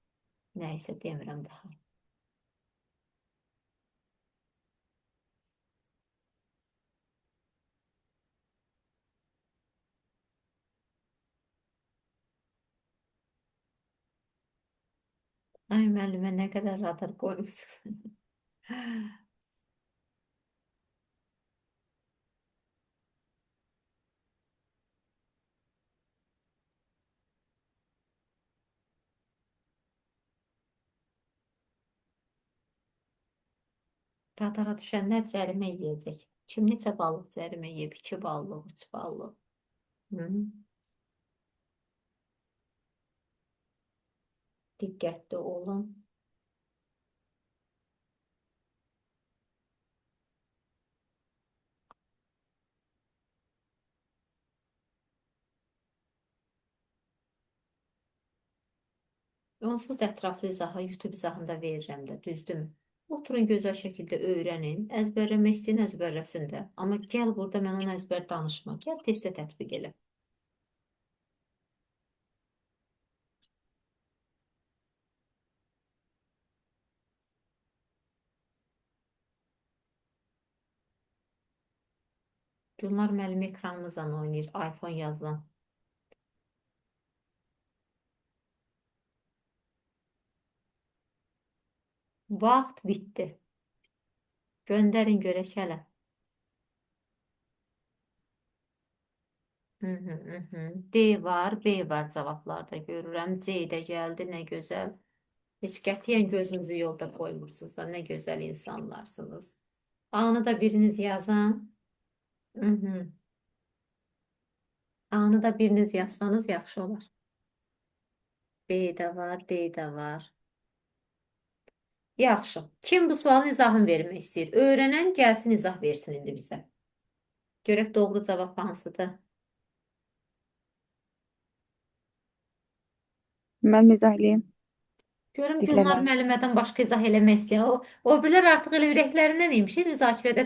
Nəysə demirəm daha. Ay müəllimə, nə qədər radar qoymuşsun. Radara düşənlər cərimə yeyəcək. Kim neçə ballıq cərimə yeyib? 2 ballıq, 3 ballıq. Diqqətli olun. Onsuz ətraflı izahı YouTube izahında verirəm də, düzdürmü? Oturun gözəl şəkildə öyrənin, əzbərləmək istəyin əzbərləsin də. Amma gəl burada mən onu əzbər danışma, gəl testdə tətbiq elə. Gülnar müəllim ekranımızdan oynayır, iPhone yazılan. Vaxt bitdi. Göndərin görək hələ. D var, B var cavablarda görürəm. C də gəldi, nə gözəl. Heç qətiyyən gözünüzü yolda qoymursunuz da, nə gözəl insanlarsınız. A-nı da biriniz yazın. A-nı da biriniz yazsanız yaxşı olar. B də var, D də var. Yaxşı. Kim bu sualın izahını vermək istəyir? Öyrənən gəlsin izah versin indi bizə. Görək doğru cavab hansıdır? Mən izah eləyim. Görüm Gülnar Digərləri. müəllimədən başqa izah eləmək istəyir. O birlər artıq elə ürəklərindən imiş, müzakirədə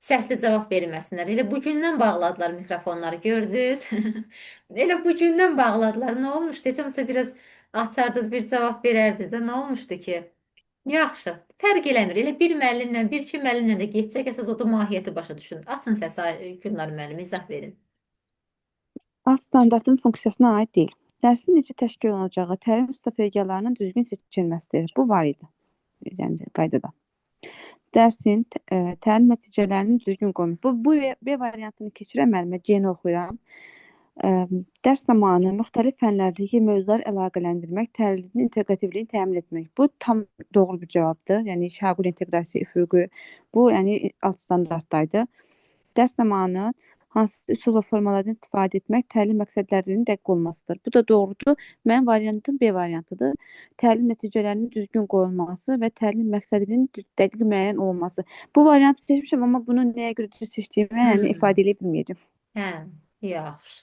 səsli cavab verməsinlər. Elə bu gündən bağladılar mikrofonları, gördünüz? Elə bu gündən bağladılar. Nə olmuşdu? Heç olmasa biraz açardınız, bir cavab verərdiniz də nə olmuşdu ki? Yaxşı. Fərq eləmir. Elə bir müəllimlə, bir iki müəllimlə də getsək, əsas o da mahiyyəti başa düşün. Açın səsi Gülnar müəllim, izah verin. Alt standartın funksiyasına aid deyil. Dərsin necə təşkil olunacağı, təlim strategiyalarının düzgün seçilməsidir. Bu var idi. Yəni qaydada. Dərsin təlim nəticələrinin düzgün qoyulması. Bu B variantını keçirəm müəllimə, C-ni oxuyuram. Dərs zamanı müxtəlif fənlərdəki mövzular əlaqələndirmək, təlimin inteqrativliyini təmin etmək. Bu tam doğru bir cavabdır. Yəni şagul inteqrasiya üfüqü. Bu yəni alt standartdaydı. Dərs zamanı hansı üsul və formalardan istifadə etmək təlim məqsədlərinin dəqiq olmasıdır. Bu da doğrudur. Mənim variantım B variantıdır. Təlim nəticələrinin düzgün qoyulması və təlim məqsədinin dəqiq müəyyən olunması. Bu variantı seçmişəm, amma bunu nəyə görə düz seçdiyimi yəni ifadə edə bilməyəcəm. Hə, yaxşı.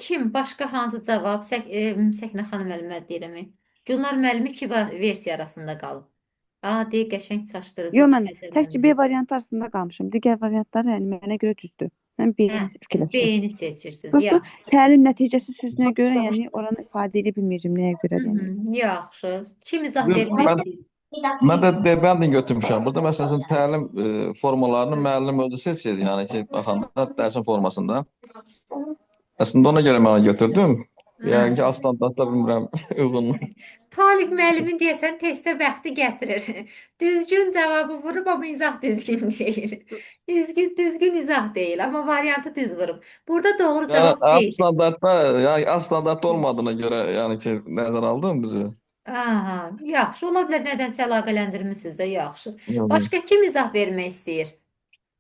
Kim? Başqa hansı cavab? Səkinə xanım müəllimə deyirəm. Gülnar müəllimi iki versiya arasında qalıb. Adi, qəşəng çaşdırıcı. Yox, mən təkcə B variantı arasında qalmışam. Digər variantlar yəni mənə görə düzdür. Mən B-ni fikirləşirəm. B-ni seçirsiniz. Doğrusu, Yaxşı. təlim nəticəsi sözünə görə yəni oranı ifadə edə bilməyəcəm nəyə görə. Yaxşı. Kim izah Yox, vermək mən- istəyir? Mən də D-bəndini götürmüşəm. Burada məsələn təlim formalarını müəllim özü seçir. Yəni ki, baxanda dərsin formasında. Əslində ona görə mən götürdüm. Yəni ki, alt standartda bilmirəm uyğun. Talik müəllimin deyəsən testə bəxti gətirir. Düzgün cavabı vurub, amma izah düzgün deyil. Düzgün izah deyil, amma variantı düz vurub. Burada doğru Yəni cavab alt deyil. standartda, yəni alt standartda olmadığına görə yəni ki, nəzərə aldım bizi. Aha, yaxşı. Ola bilər nədənsə əlaqələndirmisiniz də, yaxşı. Yox. Başqa kim izah vermək istəyir?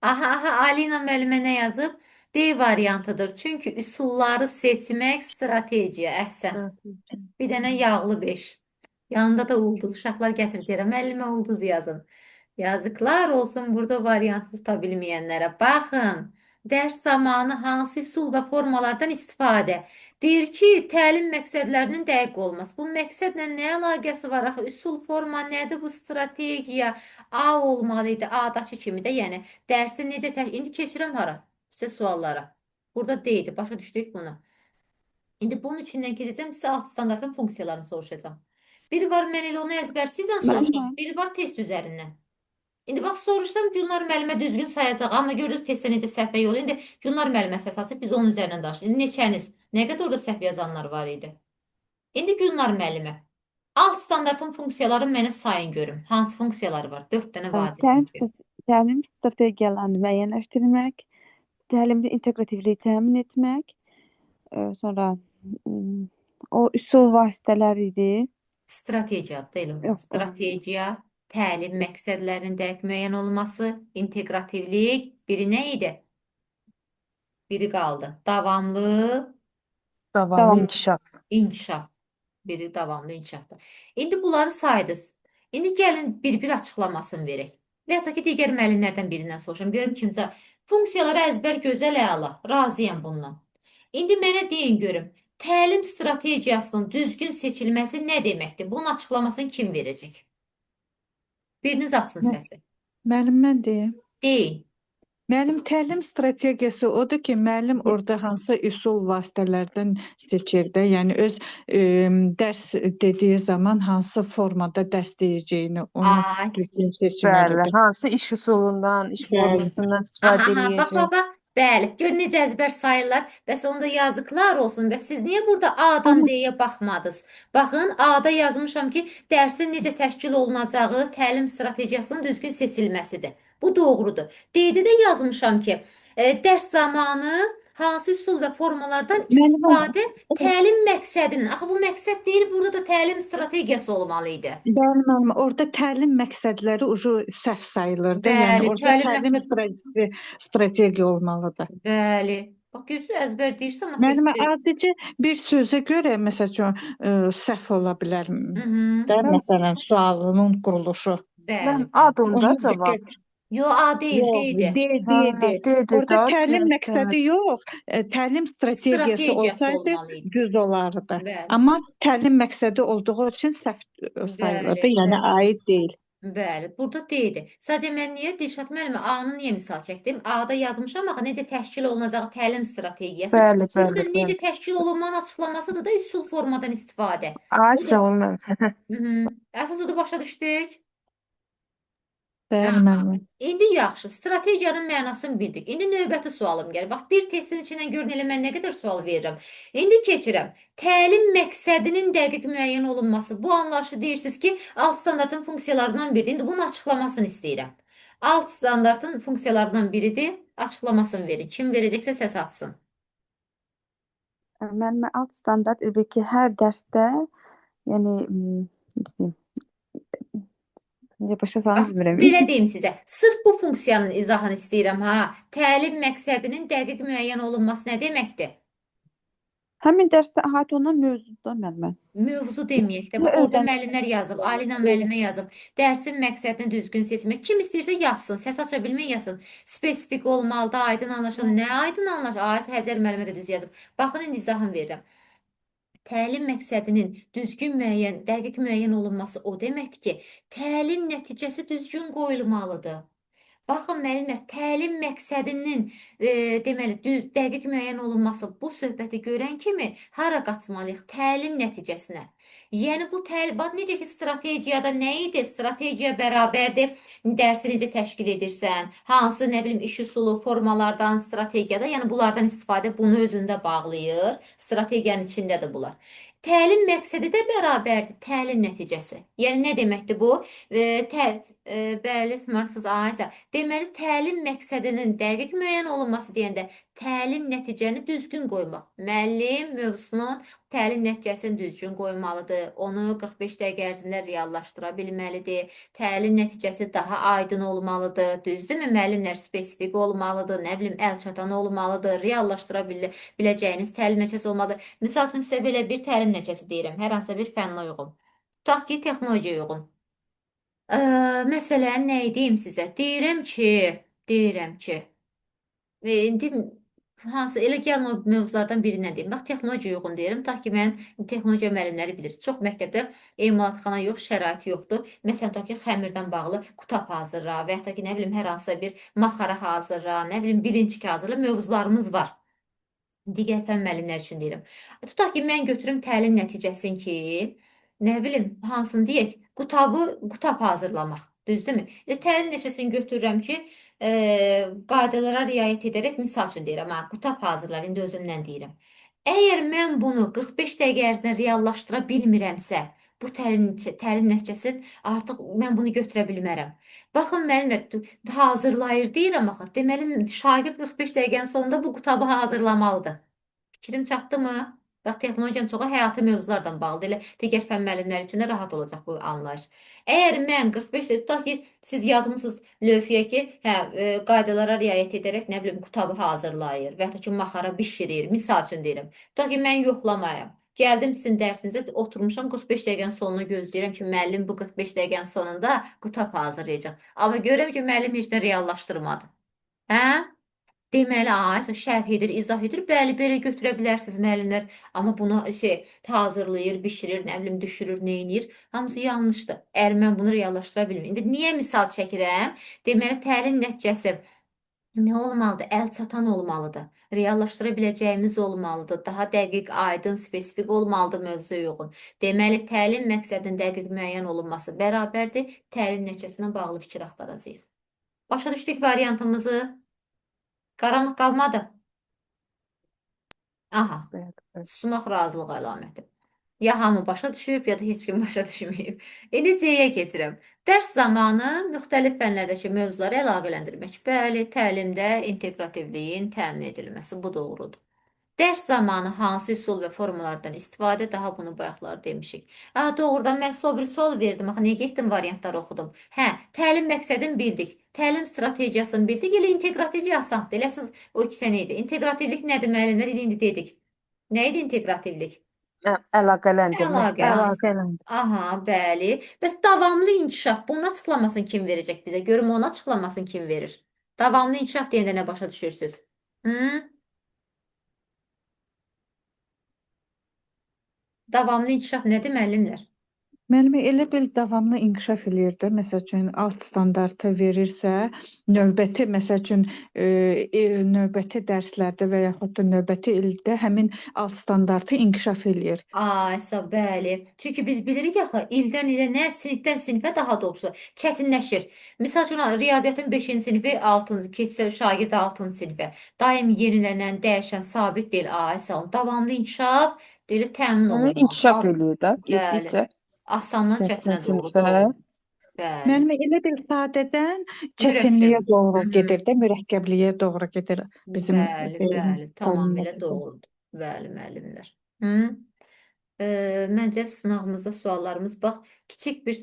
Aha, Alina müəllimə nə yazıb? D variantıdır. Çünki üsulları seçmək strategiya. Əhsən. Bir dənə yağlı 5. Yanında da ulduz. Uşaqlar gətir deyirəm. Müəllimə ulduz yazın. Yazıklar olsun burada variantı tuta bilməyənlərə. Baxın, dərs zamanı hansı üsul və formalardan istifadə. Deyir ki, təlim məqsədlərinin dəqiq olması. Bu məqsədlə nə əlaqəsi var? Axı üsul, forma nədir? Bu strategiya A olmalı idi. A-dakı kimi də, yəni dərsi necə İndi keçirəm hara? Sizə suallara. Burada deyildi. Başa düşdük bunu. İndi bunun içindən keçəcəm, sizə alt standartın funksiyalarını soruşacağam. Biri var, mən elə onu əzbərsizən soruşam. Biri var, test üzərindən. İndi bax, soruşsam Gülnar müəllimə düzgün sayacaq, amma görürüz testdə necə səhvə yolu. İndi Gülnar müəllimə səs açıb biz onun üzərindən danışırıq. İndi neçəniz? Nə qədər orada səhv yazanlar var idi? İndi Gülnar müəllimə. Alt standartın funksiyaları mənə sayın görüm. Hansı funksiyaları var? 4 dənə vacib funksiya. Təlim strategiyalarını müəyyənləşdirmək, təlimdə inteqrativliyi təmin etmək, sonra o üsul vasitələri idi. Strategiya deyil. Yox, Strategiya, təlim məqsədlərinin dəqiq müəyyən olması, inteqrativlik, biri nə idi? Biri qaldı. Davamlı Davamlı inkişaf. inkişaf. Biri davamlı inkişafdır. İndi bunları saydınız. İndi gəlin bir-bir açıqlamasını verək. Və ya da ki, digər müəllimlərdən birindən soruşum. Görüm kimcə. Funksiyaları əzbər gözəl əla. Razıyam bundan. İndi mənə deyin görüm. Təlim strategiyasının düzgün seçilməsi nə deməkdir? Bunun açıqlamasını kim verəcək? Biriniz açsın səsi. Müəllim mən deyim. Deyin. Müəllim təlim strategiyası odur ki, müəllim orada hansı üsul vasitələrdən seçir də, yəni öz dərs dediyi zaman hansı formada dərs deyəcəyini onu düzgün Bəli, seçməlidir. hansı iş üsulundan, iş formasından istifadə Aha, bax, edəcək. bax. Bəli, gör necə əzbər sayırlar. Bəs onda yazıqlar olsun. Bəs siz niyə burada A-dan D-yə baxmadınız? Baxın, A-da yazmışam ki, dərsin necə təşkil olunacağı, təlim strategiyasının düzgün seçilməsidir. Bu doğrudur. D-də də yazmışam ki, dərs zamanı hansı üsul və formalardan istifadə təlim məqsədinin. Axı bu məqsəd deyil, burada da təlim strategiyası olmalı idi. Bəli, müəllim, orada təlim məqsədləri ucu səhv sayılır da, Bəli, yəni orada təlim təlim strategiya olmalıdır. Bəli. Bax, gözü əzbər deyirsən, amma Müəllimə, testi- adicə bir sözə görə, məsəl üçün, səhv ola bilər Hı-hı. də, məsələn, sualının quruluşu. Bəli. Mən ad onda Ona cavab. diqqət Yo, A değil, Yox, değildi. D. Dedi Orada da təlim deyəsən. məqsədi yox, təlim strategiyası Strategiyası olsaydı olmalıydı. düz olardı. Bəli, Amma təlim məqsədi olduğu üçün səhv sayılırdı, bəli, yəni bəli. aid deyil. Bəli, burada deyildi. Sadəcə mən niyə Dilşad müəllimə A-nı niyə misal çəkdim? A-da yazmışam axı necə təşkil olunacağı təlim strategiyası. Bəli, Burada da bəli, necə bəli. təşkil olunmanın açıqlamasıdır da üsul formadan istifadə. Ay O da sağ olun. Əsas o da başa düşdük. Bəli, Aha. müəllim. İndi yaxşı, strategiyanın mənasını bildik. İndi növbəti sualım gəlir. Bax, bir testin içindən görün elə mən nə qədər sual verirəm. İndi keçirəm. Təlim məqsədinin dəqiq müəyyən olunması. Bu anlayışı deyirsiniz ki, alt standartın funksiyalarından biridir. İndi bunun açıqlamasını istəyirəm. Alt standartın funksiyalarından biridir. Açıqlamasını verin. Kim verəcəksə səs atsın. Müəllimə alt standart elbette ki, hər dərsdə, yəni necə deyim, necə başa salım Bax, bilmirəm. belə deyim sizə. Sırf bu funksiyanın izahını istəyirəm ha. Təlim məqsədinin dəqiq müəyyən olunması nə deməkdir? Həmin dərsdə əhatə olunan mövzuda müəllimə. Mövzu deməyək də. Nə Bax, orada öyrən- müəllimlər yazıb, Alina müəllimə yazıb. Dərsin məqsədini düzgün seçmək. Kim istəyirsə yazsın, səs aça bilmən yazsın. Spesifik olmalıdır, aydın anlaşılır. Nə aydın anlaşılır? Aysə Həcər müəllimə də düz yazıb. Baxın, indi izahını verirəm. Təlim məqsədinin düzgün müəyyən, dəqiq müəyyən olunması o deməkdir ki, təlim nəticəsi düzgün qoyulmalıdır. Baxın müəllimlər, təlim məqsədinin deməli dəqiq müəyyən olunması bu söhbəti görən kimi hara qaçmalıyıq? Təlim nəticəsinə. Yəni bu bax necə ki strategiyada nə idi? Strategiya bərabərdir. Dərsi necə təşkil edirsən? Hansı nə bilim iş üsulu, formalardan, strategiyada, yəni bunlardan istifadə bunu özündə bağlayır. Strategiyanın içindədir bunlar. Təlim məqsədi də bərabərdir. Təlim nəticəsi. Yəni nə deməkdir bu? Bəli, smartsız aysə. Deməli, təlim məqsədinin dəqiq müəyyən olunması deyəndə təlim nəticəni düzgün qoymaq. Müəllim mövzusunun təlim nəticəsini düzgün qoymalıdır. Onu 45 dəqiqə ərzində reallaşdıra bilməlidir. Təlim nəticəsi daha aydın olmalıdır. Düzdürmü? Müəllimlər spesifik olmalıdır. Nə bilim, əlçatan olmalıdır. Reallaşdıra biləcəyiniz təlim nəticəsi olmalıdır. Misal üçün sizə belə bir təlim nəticəsi deyirəm. Hər hansısa bir fənnə uyğun. Tutaq ki, texnologiyaya uyğun. Məsələn, nə deyim sizə? Deyirəm ki, indi hansı elə gəlin o mövzulardan birindən deyim. Bax, texnologiya uyğun deyirəm. Tutaq ki, mən texnologiya müəllimləri bilir. Çox məktəbdə emalatxana yox, şərait yoxdur. Məsələn, tutaq ki, xəmirdən bağlı qutab hazırla və ya da ki, nə bilim, hər hansısa bir maxara hazırla, nə bilim, bilinçik hazırla mövzularımız var. Digər fənn müəllimlər üçün deyirəm. Tutaq ki, mən götürüm təlim nəticəsini ki, nə bilim, hansını deyək, qutab hazırlamaq. Düzdürmü? Təlim nəticəsini götürürəm ki, qaydalara riayət edərək misal üçün deyirəm, ha, qutab hazırlar, indi özümdən deyirəm. Əgər mən bunu 45 dəqiqə ərzində reallaşdıra bilmirəmsə, bu təlim nəticəsi artıq mən bunu götürə bilmərəm. Baxın, müəllimlər hazırlayır deyirəm axı. Deməli, şagird 45 dəqiqənin sonunda bu qutabı hazırlamalıdır. Fikrim çatdı mı? Bax, texnologiyanın çoxu həyati mövzulardan bağlıdır. Elə digər fənn müəllimləri üçün də rahat olacaq bu anlayış. Əgər mən 45 dəqiqə, tutaq ki, siz yazmısınız lövhəyə ki, qaydalara riayət edərək, nə bilim, qutabı hazırlayır və ya da ki, maxara bişirir, misal üçün deyirəm. Tutaq ki, mən yoxlamayam. Gəldim sizin dərsinizə, oturmuşam 45 dəqiqənin sonunu gözləyirəm ki, müəllim bu 45 dəqiqənin sonunda qutab hazırlayacaq. Amma görürəm ki, müəllim heç də reallaşdırmadı. Hə? Deməli, şərh edir, izah edir. Bəli, belə götürə bilərsiniz müəllimlər. Amma bunu hazırlayır, bişirir, nə bilim, düşürür, neynir. Hamısı yanlışdır. Əgər mən bunu reallaşdıra bilmirəm. İndi niyə misal çəkirəm? Deməli, təlim nəticəsi nə olmalıdır? Əlçatan olmalıdır. Reallaşdıra biləcəyimiz olmalıdır. Daha dəqiq, aydın, spesifik olmalıdır mövzuya uyğun. Deməli, təlim məqsədinin dəqiq müəyyən olunması bərabərdir. Təlim nəticəsinə bağlı fikir axtaracağıq. Başa düşdük variantımızı? Qaranlıq qalmadı. Aha, sumaq razılıq əlaməti. Ya hamı başa düşüb, ya da heç kim başa düşməyib. İndi C-yə keçirəm. Dərs zamanı müxtəlif fənlərdəki mövzuları əlaqələndirmək. Bəli, təlimdə inteqrativliyin təmin edilməsi bu doğrudur. Dərs zamanı hansı üsul və formalardan istifadə, daha bunu bayaqlar demişik. Doğrudan mən bir sual verdim. Axı, niyə getdim variantları oxudum? Hə, təlim məqsədini bildik. Təlim strategiyasını bildik. Elə inteqrativlik asandır. Elə siz o ikisi nə idi? İnteqrativlik nədir müəllimlər? İndi dedik. Nə idi inteqrativlik? Əlaqələndirmə. Əlaqə. Əlaqələndir. Aha, bəli. Bəs davamlı inkişaf, bunun açıqlamasını kim verəcək bizə? Görüm onun açıqlamasını kim verir? Davamlı inkişaf deyəndə nə başa düşürsünüz? Hı? Davamlı inkişaf nədir müəllimlər? Müəllimə elə bil davamlı inkişaf eləyir də. Məsəl üçün alt standartı verirsə, növbəti məsəl üçün növbəti dərslərdə və yaxud da növbəti ildə həmin alt standartı inkişaf eləyir. Hesab, bəli. Çünki biz bilirik axı ildən ilə nə sinifdən sinifə daha doğrusu çətinləşir. Misal üçün riyaziyyatın 5-ci sinifi 6-cı keçsə şagird 6-cı sinifə. Daim yenilənən, dəyişən, sabit deyil. Hesab, davamlı inkişaf deyil təmin olunmalı. İnkişaf eləyir də Bəli. getdikcə. Asandan çətinə Sinifdən doğru, sinifə. doğru. Bəli. Müəllimə elə bil sadədən çətinliyə Mürəkkəb. doğru Hı-hı. gedir də, mürəkkəbliyə doğru gedir bizim Bəli, bəli. Tamamilə doğrudur. Bəli, müəllimlər. Hı? Məncə sınavımızda suallarımız bax kiçik bir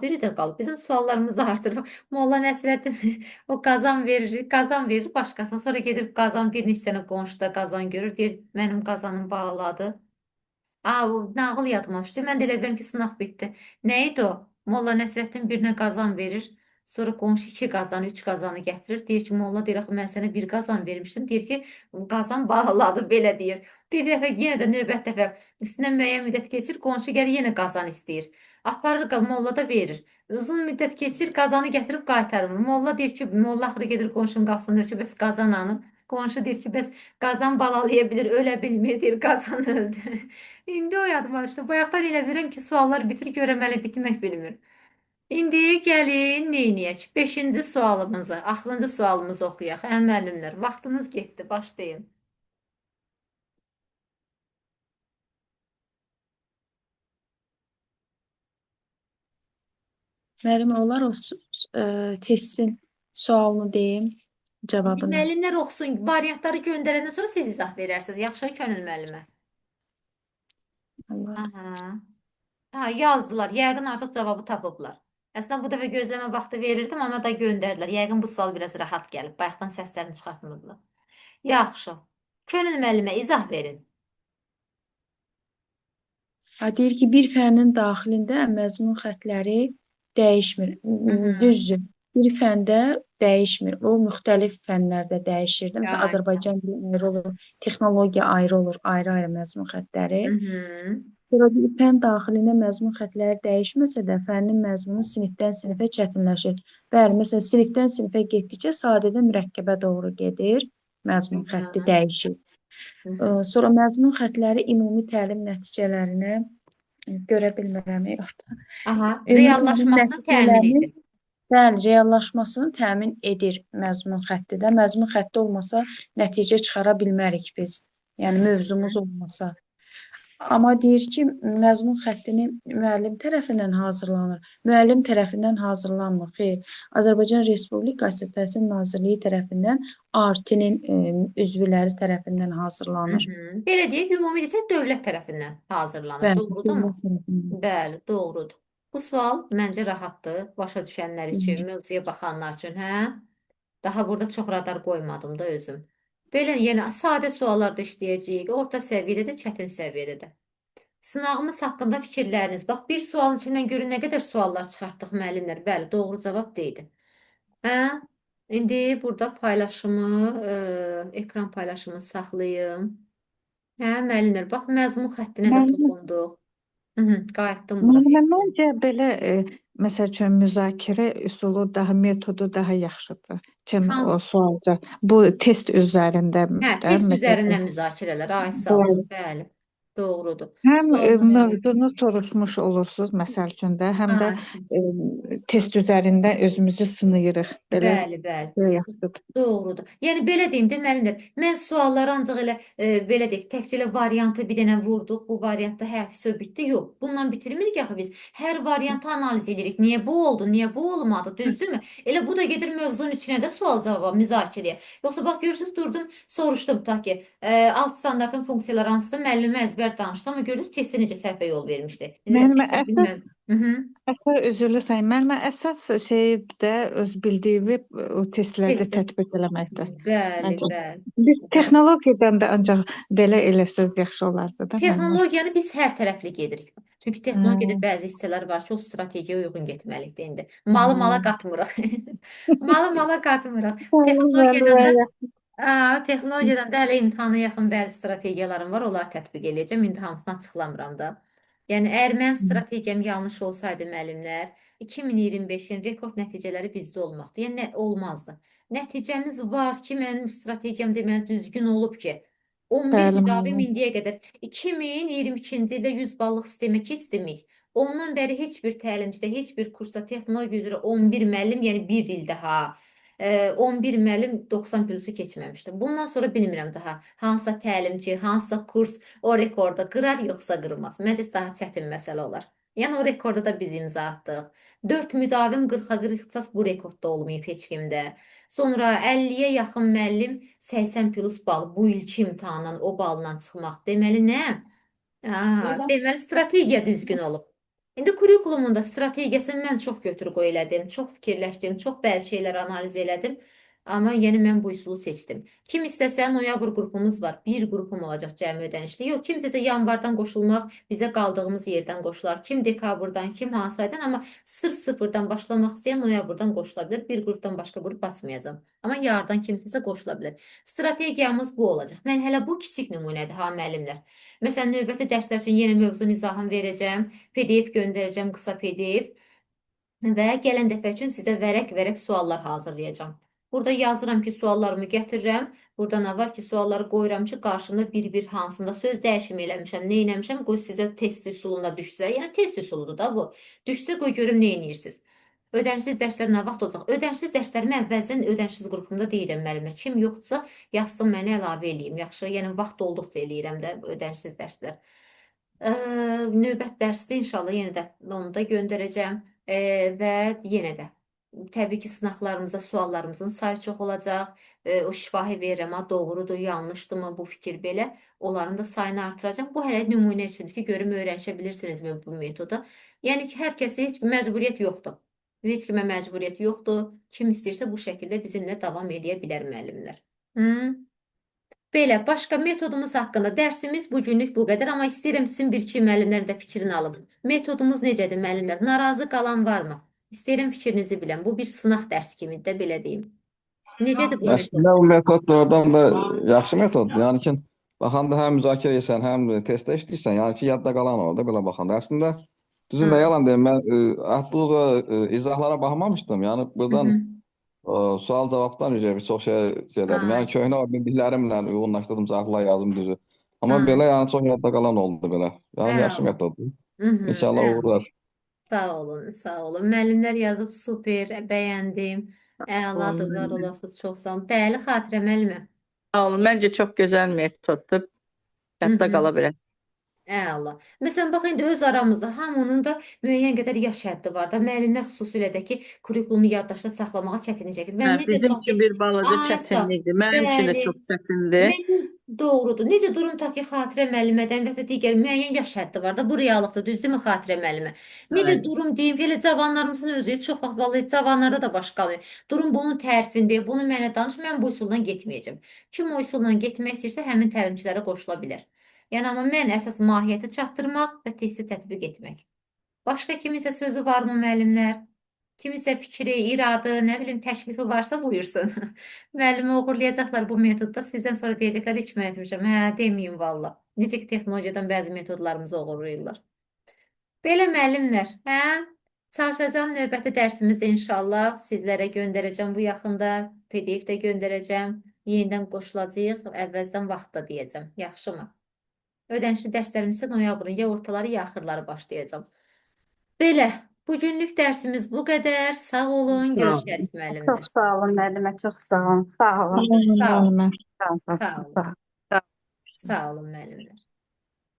biri də qalıb. Bizim suallarımızı artırır. Molla Nəsrəddin o qazan verir başqasına. Sonra gedir qazan bir neçə dənə qonşuda qazan görür. Deyir mənim qazanım bağladı. O nağıl yadıma düşdü. Mən də elə bilirəm ki, sınaq bitdi. Nə idi o? Molla Nəsrəddin birinə qazan verir. Sonra qonşu 2 qazan, 3 qazanı gətirir. Deyir ki, molla deyir, axı mən sənə bir qazan vermişdim. Deyir ki, qazan bağladı, belə deyir. Bir dəfə yenə də növbət dəfə üstündən müəyyən müddət keçir, qonşu gəlir yenə qazan istəyir. Aparır, molla da verir. Uzun müddət keçir, qazanı gətirib qaytarır. Molla deyir ki, molla axırı gedir qonşunun qapısına deyir ki, bəs qazan hanı? Qonşu deyir ki, bəs qazan balalaya bilir, ölə bilmir, deyir, qazan öldü. İndi o yadıma düşdü. Bayaqdan elə bilirəm ki, suallar bitir, görəm hələ bitmək bilmir. İndi gəlin neyniyək? 5-ci sualımızı, axırıncı sualımızı oxuyaq. Müəllimlər, vaxtınız getdi, başlayın. Müəllim, olar o testin sualını deyim, cavabını. Müəllimlər oxusun, variantları göndərəndən sonra siz izah verərsiniz. Yaxşı, Könül müəllimə. Allah. Aha. Yazdılar. Yəqin artıq cavabı tapıblar. Əslində bu dəfə gözləmə vaxtı verirdim, amma da göndərdilər. Yəqin bu sual biraz rahat gəlib. Bayaqdan səslərini çıxartmırdılar. Yaxşı. Könül müəllimə izah verin. Deyir ki, bir fənin daxilində məzmun xəttləri dəyişmir. Düzdür. Bir fəndə dəyişmir. O müxtəlif fənlərdə dəyişir. Məsələn, Azərbaycan dili ayrı olur, texnologiya ayrı olur, ayrı-ayrı məzmun xəttləri. Sonra bir fən daxilində məzmun xəttləri dəyişməsə də, fənin məzmunu sinifdən sinifə çətinləşir. Bəli, məsələn, sinifdən sinifə getdikcə sadədən mürəkkəbə doğru gedir, məzmun xətti dəyişir. Sonra məzmun xəttləri ümumi təlim nəticələrinə görə bilmirəm. Reallaşmasını təmin edir. Bəli, reallaşmasını təmin edir məzmun xətti də. Məzmun xətti olmasa nəticə çıxara bilmərik biz. Yəni mövzumuz olmasa. Amma deyir ki, məzmun xəttini müəllim tərəfindən hazırlanır. Müəllim tərəfindən hazırlanmır. Xeyr, Azərbaycan Respublikası Təhsil Nazirliyi tərəfindən ART-nin üzvləri tərəfindən hazırlanır. Belə deyək, ümumi desə dövlət tərəfindən hazırlanır. Doğrudurmu? Bəli, doğrudur. Bu sual məncə rahatdır, başa düşənlər üçün, mövzuya baxanlar üçün, hə? Daha burada çox radar qoymadım da özüm. Belə, yəni sadə suallarda işləyəcəyik, orta səviyyədə də, çətin səviyyədə də. Sınağımız haqqında fikirləriniz. Bax, bir sualın içindən görün nə qədər suallar çıxartdıq müəllimlər. Bəli, doğru cavab deyildi. Hə? İndi burada ekran paylaşımını saxlayım. Hə, müəllimlər, bax, məzmun xəttinə də toxunduq. Qayıtdım bura. Məncə belə məsəl üçün müzakirə üsulu daha metodu daha yaxşıdır. O sualca. Bu test üzərində. Test üzərindən müzakirələr. Sağ olun. Bəli. Doğrudur. Həm mövzunu soruşmuş olursunuz məsəl üçün də, həm də test üzərində özümüzü sınayırıq. Bəli, bəli. Doğrudur. Yəni belə deyim də müəllimlər, mən sualları ancaq elə belə deyək, təkcə elə variantı bir dənə vurduq, bu variantda söz bitdi. Yox, bundan bitirmirik axı biz. Hər variantı analiz edirik. Niyə bu oldu, niyə bu olmadı, düzdürmü? Elə bu da gedir mövzunun içinə də sual-cavab müzakirəyə. Yoxsa bax görürsünüz, durdum, soruşdum ta ki, alt standartın funksiyaları hansıdır? Müəllimə əzbər şeylər danışdı, amma görürsünüz testdə necə səhvə yol vermişdi. Necə də Müəllimə, təkrar əsas bilmirəm. Mhm. üzrlü sayın. Müəllimə, əsas şey də öz bildiyini o testlərdə Testdə. tətbiq eləməkdir. Bəli, Məncə. bəli. Biz Bəli. texnologiyadan da ancaq belə eləsəz yaxşı olardı da müəllimə. Texnologiyanı biz hər tərəfli gedirik. Çünki texnologiyada Hə. bəzi hissələr var ki, o strategiyaya uyğun getməlidir indi. Malı mala qatmırıq. Malı mala qatmırıq. Texnologiyadan da texnologiyadan da hələ imtahana yaxın bəzi strategiyalarım var, onları tətbiq eləyəcəm. İndi hamısını açıqlamıram da. Yəni, əgər mənim strategiyam yanlış olsaydı müəllimlər, 2025-in rekord nəticələri bizdə olmaqdı. Yəni, olmazdı. Nəticəmiz var ki, mənim strategiyam deməli düzgün olub ki, 11 Bəli müdavim müəllimə. indiyə qədər 2022-ci ildə 100 ballıq sistemə keçdik. Ondan bəri heç bir təlimçidə, heç bir kursda texnologiya üzrə 11 müəllim, yəni bir ildə 11 müəllim 90 plusu keçməmişdi. Bundan sonra bilmirəm daha hansısa təlimçi, hansısa kurs o rekordu qırar yoxsa qırmaz. Məncə daha çətin məsələ olar. Yəni o rekorda da biz imza atdıq. 4 müdavim 40-a 40 ixtisas bu rekordda olmayıb heç kimdə. Sonra 50-yə yaxın müəllim 80 plus bal bu ilki imtahandan o balla çıxmaq. Deməli nə? Deməli strategiya düzgün olub. İndi kurikulumunda strategiyasını mən çox götür-qoy elədim, çox fikirləşdim, çox bəzi şeyləri analiz elədim. Amma yəni mən bu üsulu seçdim. Kim istəsə noyabr qrupumuz var. Bir qrupum olacaq cəmi ödənişli. Yox, kimsəsə yanvardan qoşulmaq bizə qaldığımız yerdən qoşular. Kim dekabrdan, kim hansı aydan, amma sırf sıfırdan başlamaq istəyən noyabrdan qoşula bilər. Bir qrupdan başqa qrup açmayacağam. Amma yardan kimsəsə qoşula bilər. Strategiyamız bu olacaq. Mən hələ bu kiçik nümunədir ha müəllimlər. Məsələn, növbəti dərslər üçün yenə mövzu izahını verəcəm. PDF göndərəcəm, qısa PDF və gələn dəfə üçün sizə vərəq-vərəq suallar hazırlayacağam. Burada yazıram ki, suallarımı gətirirəm. Burada nə var ki, sualları qoyuram ki, qarşımda bir-bir hansında söz dəyişimi eləmişəm, nə eləmişəm, qoy sizə test üsulunda düşsə. Yəni test üsuludur da bu. Düşsə qoy görüm nə edirsiniz. Ödənişsiz dərslər nə vaxt olacaq? Ödənişsiz dərslərimi əvvəldən ödənişsiz qrupumda deyirəm müəllimə. Kim yoxdursa, yazsın mənə əlavə eləyim. Yaxşı, yəni vaxt olduqca eləyirəm də ödənişsiz dərslər. Növbət dərsdə inşallah yenə də onu da göndərəcəm və yenə də təbii ki, sınaqlarımıza, suallarımızın sayı çox olacaq. O şifahi verirəm, doğrudur, yanlışdırmı bu fikir belə. Onların da sayını artıracağım. Bu hələ nümunə üçündür ki, görüm öyrənişə bilirsinizmi bu metoda. Yəni ki, hər kəsə heç məcburiyyət yoxdur. Heç kimə məcburiyyət yoxdur. Kim istəyirsə bu şəkildə bizimlə davam edə bilər müəllimlər. Belə, başqa metodumuz haqqında dərsimiz bugünlük bu qədər, amma istəyirəm sizin bir-iki müəllimlərin də fikrini alım. Metodumuz necədir müəllimlər? Narazı qalan varmı? İstəyirəm fikrinizi biləm. Bu bir sınaq dərs kimidir də, belə deyim. Necədir bu metod? Əslində bu metod doğrudan da yaxşı metoddur. Yəni ki, baxanda həm müzakirə edirsən, həm testdə işləyirsən, yəni ki, yadda qalan olur da belə baxanda. Əslində düzün də yalan deyim, mən atdığı izahlara baxmamışdım. Yəni buradan sual-cavabdan çox şey elədim. Yəni köhnə bildiklərimlə uyğunlaşdırdım, cavablar yazdım düzü. Amma belə yəni çox yadda qalan oldu belə. Yəni yaxşı metoddur. İnşallah uğurlar. Sağ olun, sağ olun. Müəllimlər yazıb super, bəyəndim. Əladır, var olasınız, çox sağ olun. Bəli, Xatirə müəllimə. Sağ olun. Məncə çox gözəl metoddur. Yadda qala bilər. Əla. Məsələn, bax, indi öz aramızda hamının da müəyyən qədər yaş həddi var da. Müəllimlər xüsusilə də ki, kurikulumu yaddaşda saxlamağa çətinlik çəkir. Mən necə Bizim tutaq ki, üçün bir balaca çətinlikdir. Mənim üçün də bəli. çox çətindir. Doğrudur. Necə durum ta ki, Xatirə müəllimədən və ya digər müəyyən yaş həddi var da. Bu reallıqdır, düzdürmü Xatirə müəllimə? Necə durum deyim, belə cavanlarımızın özü çox vaxt vallahi cavanlarda da baş qalmır. Durum bunun tərifində, bunu mənə danış, mən bu üsulla getməyəcəm. Kim o üsulla getmək istəyirsə, həmin təlimçilərə qoşula bilər. Yəni, amma mən əsas mahiyyəti çatdırmaq və testi tətbiq etmək. Başqa kiminsə sözü varmı müəllimlər? Kimisə fikri, iradı, nə bilim, təklifi varsa buyursun. Müəllimi uğurlayacaqlar bu metodda. Sizdən sonra deyəcəklər, heç mən etmişəm. Hə, deməyin valla. Necə ki, texnologiyadan bəzi metodlarımızı uğurlayırlar. Belə müəllimlər, hə? Çalışacağım növbəti dərsimizdə inşallah sizlərə göndərəcəm bu yaxında. PDF də göndərəcəm. Yenidən qoşulacağıq. Əvvəldən vaxtda deyəcəm. Yaxşımı? Ödənişli dərslərimiz isə noyabrın ya ortaları, ya axırları başlayacağam. Belə, bugünlük dərsimiz bu qədər. Sağ olun, görüşərik müəllimlər. Çox sağ olun müəllimə, çox sağ olun. Sağ olun. Sağ olun. Müəllimə. Sağ olun. Sağ olun. Sağ olun müəllimlər.